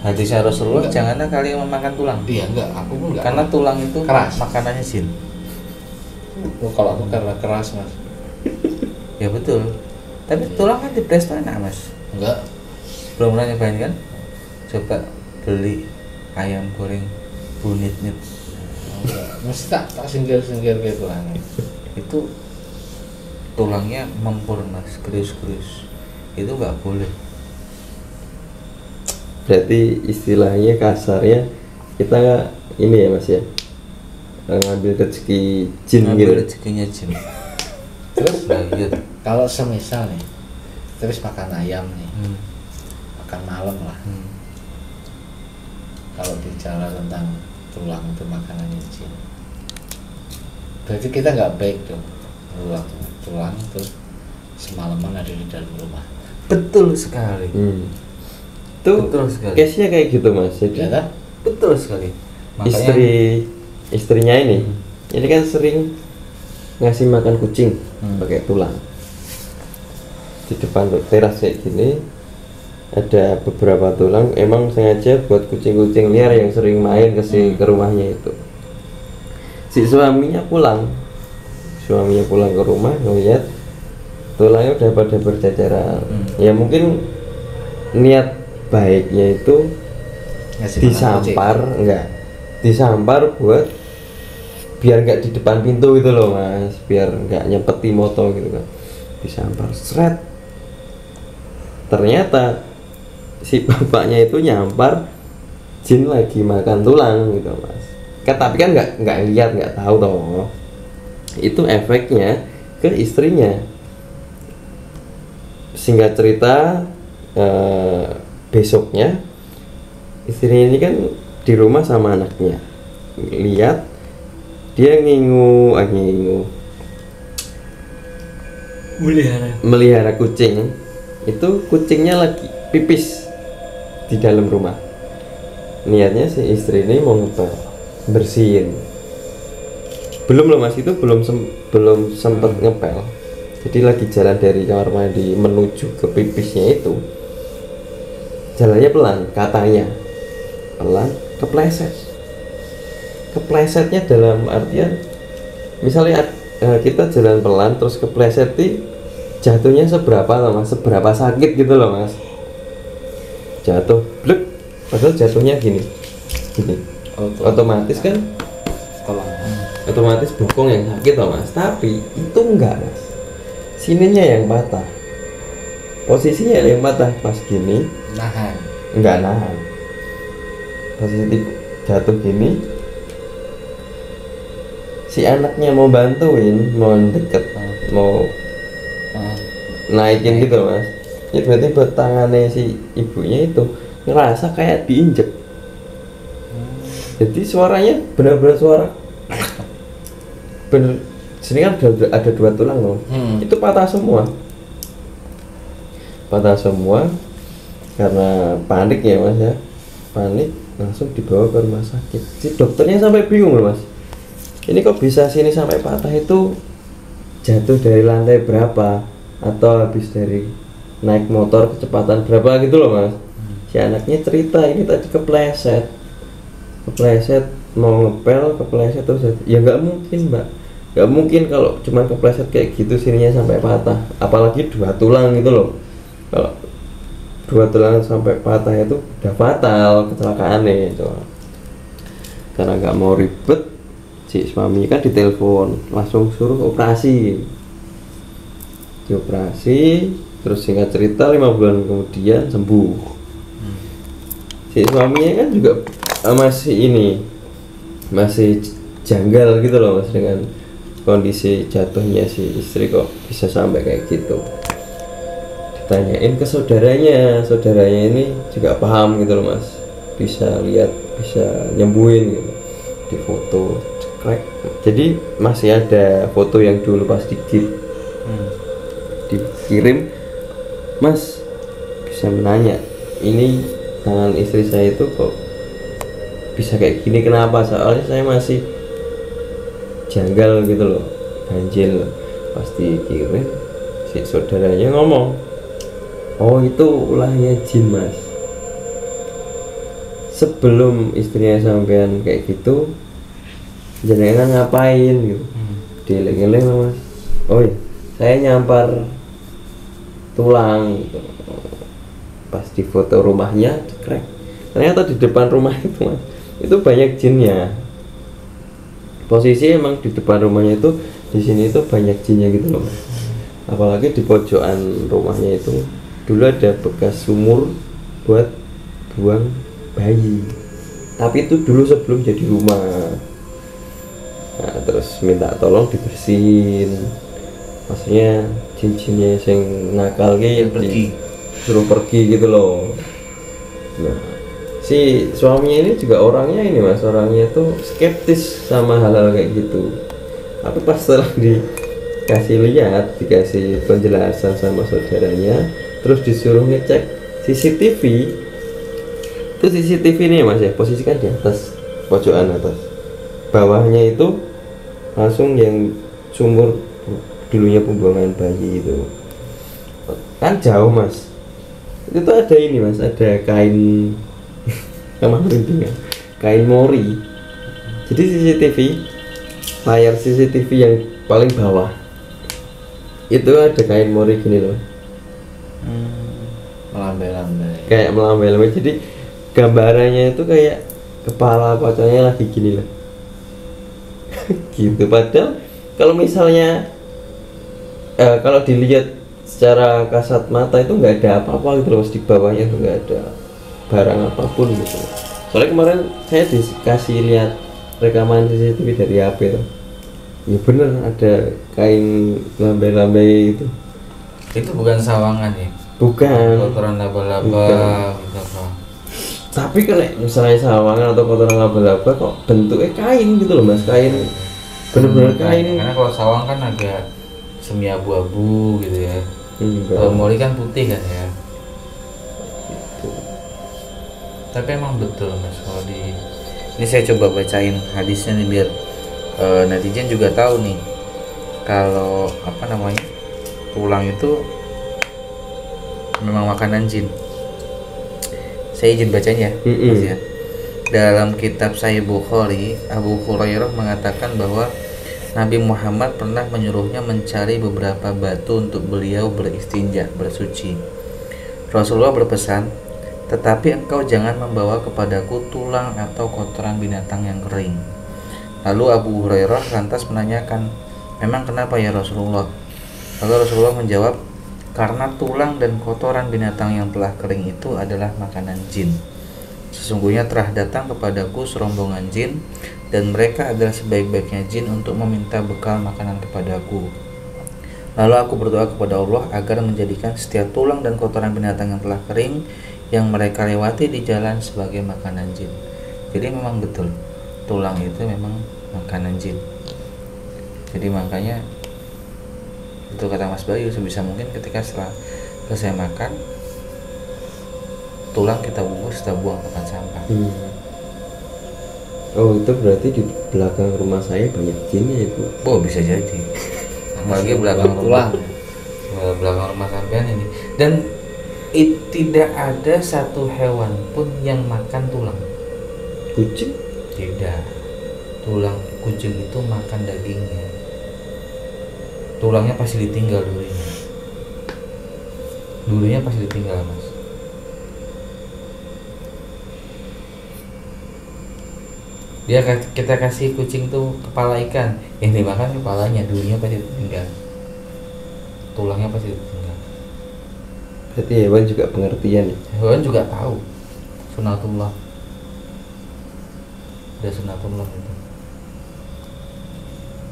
Hadis Rasulullah, janganlah kalian memakan tulang. Iya enggak, aku pun enggak. Karena tulang itu Keras. makanannya jin. Oh, kalau aku karena keras mas. Ya betul. Tapi tulang kan di presto enak mas. Enggak. Belum pernah nyobain kan? Coba beli ayam goreng bunit-nit. Enggak. Mesti tak singgir-singgir kayak tulangnya. Itu tulangnya mempur mas, krius-krius. Itu nggak boleh. berarti istilahnya kasarnya kita ini ya mas ya, ngambil rezeki jin Ngambil gitu. rezekinya jin. Terus Iya. kalau semisal nih, terus makan ayam nih, makan malam lah. Kalau bicara tentang tulang itu makanannya jin, berarti kita nggak baik dong. Tulang terus semalaman ada di dalam rumah. Betul sekali. Itu Betul sekali. case-nya kayak gitu mas. Jadi Ya kan? Betul sekali. Makanya istrinya ini kan sering ngasih makan kucing pakai tulang. Di depan teras kayak gini ada beberapa tulang, emang sengaja buat kucing-kucing liar yang sering main ke rumahnya itu. Si suaminya pulang ke rumah ngeliat tulangnya udah pada berceceran. Ya mungkin niat baiknya itu Ngasih makan kucing. disampar buat biar nggak di depan pintu gitu loh mas, biar nggak nyempeti moto gitu kan, disampar seret. Ternyata si bapaknya itu nyampar jin lagi makan tulang gitu mas. Tapi kan nggak lihat, nggak tahu toh. Itu efeknya ke istrinya. Singkat cerita, besoknya istrinya ini kan di rumah sama anaknya, lihat dia melihara kucing. Itu kucingnya lagi pipis di dalam rumah. Niatnya si istri ini mau bersihin. Belum loh mas, itu belum sempet ngepel. Jadi lagi jalan dari kamar mandi menuju ke pipisnya itu, jalannya pelan, katanya pelan, keplesetnya dalam artian misalnya kita jalan pelan terus kepleset, jatuhnya seberapa loh mas, seberapa sakit gitu loh mas, jatuh blek, padahal jatuhnya gini otomatis kan otomatis bokong yang sakit loh mas, tapi itu enggak mas, sininya yang patah, posisinya yang patah pas gini enggak nahan, posisi jatuh gini, si anaknya mau bantuin, mau deket, mau naikin gitu mas, ya tiba-tiba tangannya si ibunya itu ngerasa kayak diinjek, Jadi suaranya benar-benar suara bener. Sini kan ada 2 tulang loh. Itu patah semua karena panik ya mas ya, panik langsung dibawa ke rumah sakit. Si dokternya sampai bingung loh mas, ini kok bisa sini sampai patah, itu jatuh dari lantai berapa atau habis dari naik motor kecepatan berapa gitu loh mas. Si anaknya cerita ini tadi kepleset mau ngepel, kepleset terus. Ya nggak mungkin mbak, nggak mungkin kalau cuma kepleset kayak gitu sininya sampai patah, apalagi 2 tulang gitu loh. Kalau 2 tulang sampai patah itu udah fatal kecelakaan nih itu. Karena nggak mau ribet, si suami kan ditelepon langsung suruh operasi. Dioperasi terus singkat cerita 5 bulan kemudian sembuh. Si suaminya kan juga masih janggal gitu loh mas, dengan kondisi jatuhnya si istri kok bisa sampai kayak gitu. Ditanyain ke saudaranya ini juga paham gitu loh mas, bisa lihat, bisa nyembuhin gitu, di foto cekrek. Jadi masih ada foto yang dulu pas dikirim, mas bisa menanya ini tangan istri saya itu kok bisa kayak gini, kenapa? Soalnya saya masih janggal gitu loh, ganjil. Pasti kirim, si saudaranya ngomong, oh itu ulahnya jin mas. Sebelum istrinya sampean kayak gitu, jenengan ngapain gitu? Dieling-eling mas, oh iya saya nyampar tulang gitu. Pas di foto rumahnya cekrek, ternyata di depan rumah itu mas, itu banyak jinnya. Posisi emang di depan rumahnya itu, di sini itu banyak jinnya gitu loh mas. Apalagi di pojokan rumahnya itu dulu ada bekas sumur buat buang bayi, tapi itu dulu sebelum jadi rumah. Nah, terus minta tolong dibersihin, maksudnya jin-jinnya yang nakal gitu suruh pergi gitu loh. Nah, si suaminya ini juga orangnya ini mas, orangnya tuh skeptis sama hal-hal kayak gitu. Tapi pas setelah dikasih lihat, dikasih penjelasan sama saudaranya, terus disuruh ngecek CCTV. Itu CCTV nih mas ya, posisikan di atas, pojokan atas. Bawahnya itu langsung yang sumur dulunya pembuangan bayi itu. Kan jauh mas. Itu tuh ada ini mas, ada kain sama rintingan, kain mori. Jadi CCTV, layar CCTV yang paling bawah itu ada kain mori gini loh, melambai-lambai, kayak melambai-lambai. Jadi gambarannya itu kayak kepala pocongnya lagi gini loh gitu. Padahal kalau misalnya kalau dilihat secara kasat mata itu nggak ada apa-apa gitu loh mas, di bawahnya itu nggak ada barang apapun gitu. Soalnya kemarin saya dikasih lihat rekaman CCTV dari HP tuh, ya bener ada kain lambai-lambai itu. Itu bukan sawangan ya? Bukan. Kotoran laba-laba gitu apa? Tapi kalau misalnya sawangan atau kotoran laba-laba kok bentuknya kain gitu loh mas, kain bener-bener kain. Karena kalau sawang kan agak semi abu-abu gitu ya. Kalau mori kan putih kan ya. Gitu. Tapi emang betul mas, kalau ini saya coba bacain hadisnya nih biar netizen juga tahu nih, kalau apa namanya, tulang itu memang makanan jin. Saya izin bacanya mas ya. Dalam kitab Sahih Bukhari, Abu Hurairah mengatakan bahwa Nabi Muhammad pernah menyuruhnya mencari beberapa batu untuk beliau beristinja, bersuci. Rasulullah berpesan, tetapi engkau jangan membawa kepadaku tulang atau kotoran binatang yang kering. Lalu Abu Hurairah lantas menanyakan, memang kenapa ya Rasulullah? Lalu Rasulullah menjawab, karena tulang dan kotoran binatang yang telah kering itu adalah makanan jin. Sesungguhnya telah datang kepadaku serombongan jin, dan mereka adalah sebaik-baiknya jin untuk meminta bekal makanan kepadaku. Lalu aku berdoa kepada Allah agar menjadikan setiap tulang dan kotoran binatang yang telah kering yang mereka lewati di jalan sebagai makanan jin. Jadi memang betul, tulang itu memang makanan jin. Jadi makanya itu kata Mas Bayu, sebisa mungkin ketika setelah selesai makan, tulang kita bungkus, kita buang ke tempat sampah. Oh, itu berarti di belakang rumah saya banyak jinnya itu. Oh, bisa jadi. Apalagi belakang rumah, belakang rumah sampean ini. Dan tidak ada satu hewan pun yang makan tulang. Kucing? Tidak. Tulang kucing itu makan dagingnya. Tulangnya pasti ditinggal dulunya. Dulunya pasti ditinggal, Mas. Kita kasih kucing tuh kepala ikan, yang dimakan kepalanya, dulunya pasti ditinggal. Tulangnya pasti ditinggal. Berarti hewan juga pengertian ya? Hewan juga tahu sunatullah. Ada sunatullah itu.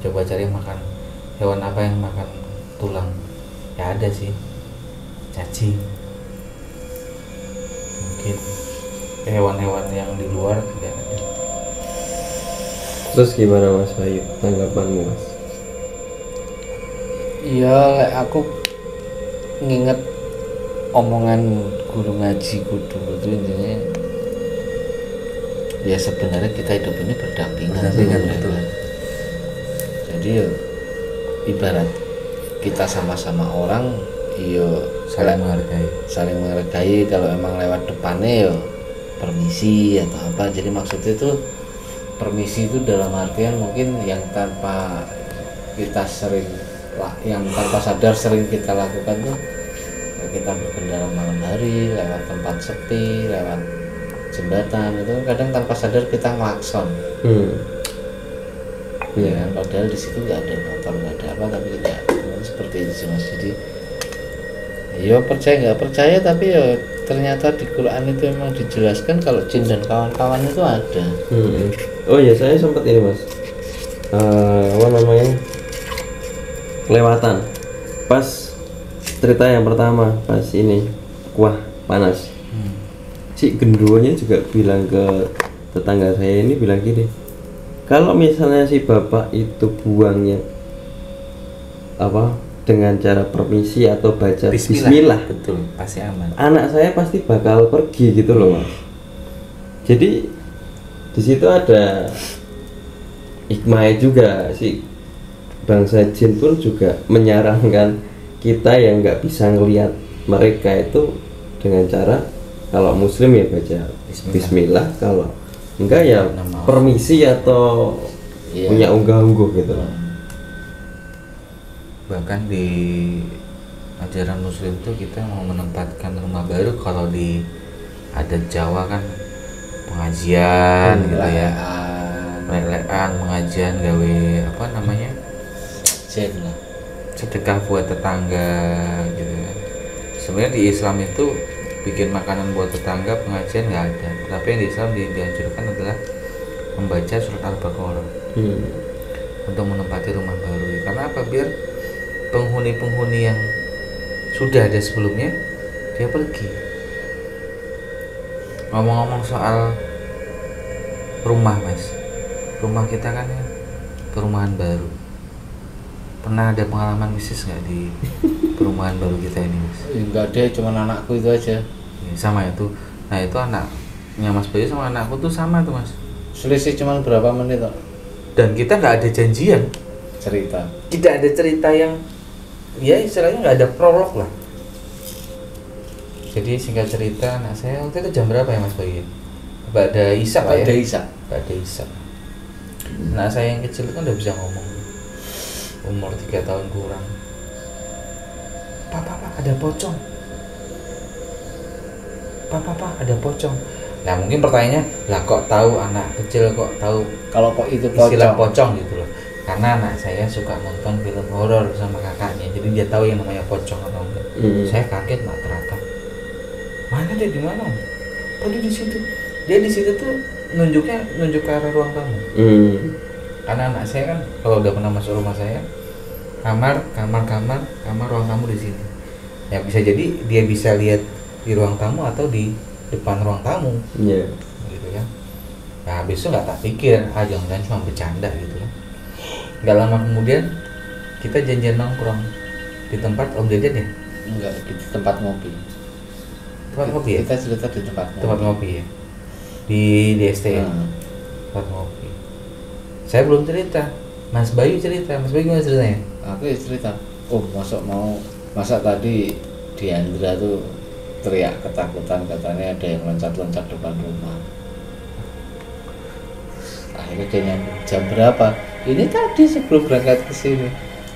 Coba cari makan hewan apa yang makan tulang. Ya ada sih, cacing. Mungkin hewan-hewan yang di luar tidak ada. Terus gimana Mas Bayu, tanggapanmu Mas? Iya, aku nginget omongan guru ngajiku dulu tuh, intinya ya sebenarnya kita hidup ini berdampingan, betul. Jadi ya, ibarat kita sama-sama orang, yo Saling menghargai. Kalau emang lewat depannya yo permisi atau apa. Jadi maksudnya itu permisi itu dalam artian mungkin yang tanpa kita yang tanpa sadar sering kita lakukan tuh, kita berkendara malam hari lewat tempat sepi, lewat jembatan itu kadang tanpa sadar kita ngelakson. Ya kan, padahal di situ nggak ada motor, nggak ada apa, tapi kita seperti itu sih Mas. Jadi ya percaya nggak percaya, tapi ya ternyata di Quran itu memang dijelaskan kalau jin dan kawan-kawan itu ada. Oh ya, saya sempat ini Mas, apa namanya, kelewatan pas cerita yang pertama, pas ini kuah panas. Si genderuwonya juga bilang ke tetangga saya ini, bilang gini, kalau misalnya si bapak itu buangnya apa dengan cara permisi atau baca bismillah, betul, pasti aman. anak saya pasti bakal pergi gitu loh Mas. Jadi di situ ada hikmahnya juga, si bangsa jin pun juga menyarankan kita yang nggak bisa ngelihat mereka itu dengan cara, kalau muslim ya baca bismillah, kalau enggak ya permisi atau punya unggah-ungguh gitu. Bahkan di ajaran muslim tuh kita mau menempatkan rumah baru, kalau di adat Jawa kan pengajian gitu ya, lelean pengajian, gawe apa namanya, sedekah buat tetangga gitu kan. Sebenarnya di Islam itu bikin makanan buat tetangga, pengajian nggak ada, tapi yang di Islam dianjurkan adalah membaca surat Al-Baqarah untuk menempati rumah baru. Karena apa? Biar penghuni-penghuni yang sudah ada sebelumnya dia pergi. Ngomong-ngomong soal rumah Mas, rumah kita kan perumahan baru. Pernah ada pengalaman mistis nggak di perumahan baru kita ini Mas? Enggak ada, cuma anakku itu aja. Ya, sama itu. Nah itu anaknya Mas Bayu sama anakku tuh sama tuh Mas. Selisih cuma berapa menit toh? Dan kita nggak ada janjian. Cerita. Tidak ada cerita yang ya istilahnya nggak ada prolog lah. Jadi singkat cerita, anak saya waktu itu jam berapa ya Mas Bayu? Ba'da Isya Pak ya? Ba'da Isya. Anak saya yang kecil kan udah bisa ngomong, umur 3 tahun kurang. Papa ada pocong. Papa ada pocong. Nah mungkin pertanyaannya, lah kok tahu anak kecil kok tahu Kalau kok itu istilah pocong gitu loh? Karena anak saya suka nonton film horor sama kakaknya, jadi dia tahu yang namanya pocong atau enggak. Saya kaget mak teratap. Mana dia, di mana? Tadi di situ. Dia di situ tuh nunjuk ke arah ruang tamu. Karena anak saya kan kalau udah pernah masuk rumah saya, kamar ruang tamu di sini. Ya bisa jadi dia bisa lihat di ruang tamu atau di depan ruang tamu. Iya. Gitu kan. Nah habis itu nggak tak pikir, jangan-jangan cuma bercanda gitu. Nggak lama kemudian kita janjian nongkrong di tempat Om Dedet ya? Enggak, di tempat ngopi. Tempat ngopi ya? Kita cerita di tempat ngopi. Tempat ngopi ya? Di DST ya? Tempat ngopi. Saya belum cerita, Mas Bayu cerita. Mas Bayu gimana ceritanya? Aku ya cerita, masa tadi Diandra tuh teriak ketakutan, katanya ada yang loncat-loncat depan rumah. Akhirnya dia nyambung, jam berapa? Ini tadi sebelum berangkat ke sini.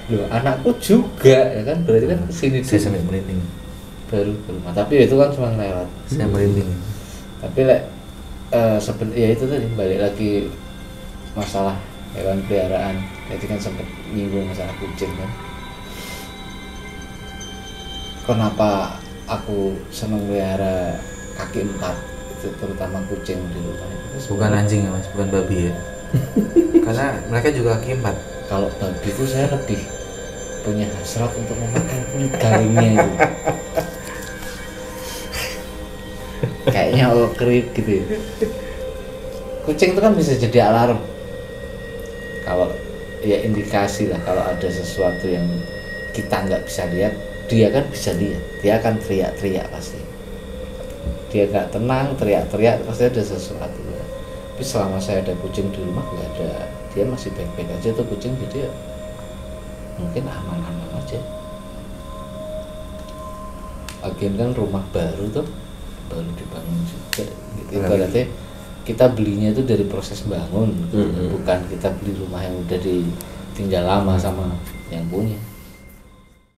Loh, anakku juga ya kan, berarti kan ke sini Saya sampai merinding. baru ke rumah. Tapi itu kan cuma lewat. Saya merinding. Tapi ya itu tadi balik lagi masalah hewan peliharaan. Jadi kan sempat nyinggung masalah kucing kan. Kenapa aku senang pelihara kaki 4 itu, terutama kucing di rumah itu? Bukan anjing ya Mas, bukan babi ya. Karena mereka juga kaki 4. Kalau babi itu saya lebih punya hasrat untuk memakan kulit garingnya itu. Kayaknya kerip gitu ya. Kucing itu kan bisa jadi alarm. Kalau ya indikasi lah kalau ada sesuatu yang kita nggak bisa lihat, dia kan bisa lihat. Dia akan teriak-teriak pasti. Dia nggak tenang, teriak-teriak pasti ada sesuatu. Tapi selama saya ada kucing di rumah nggak ada, dia masih baik-baik aja tuh kucing, jadi ya mungkin aman-aman aja. Lagian kan rumah baru tuh baru dibangun juga. Ibaratnya kita belinya itu dari proses bangun, bukan kita beli rumah yang udah ditinggal lama sama yang punya.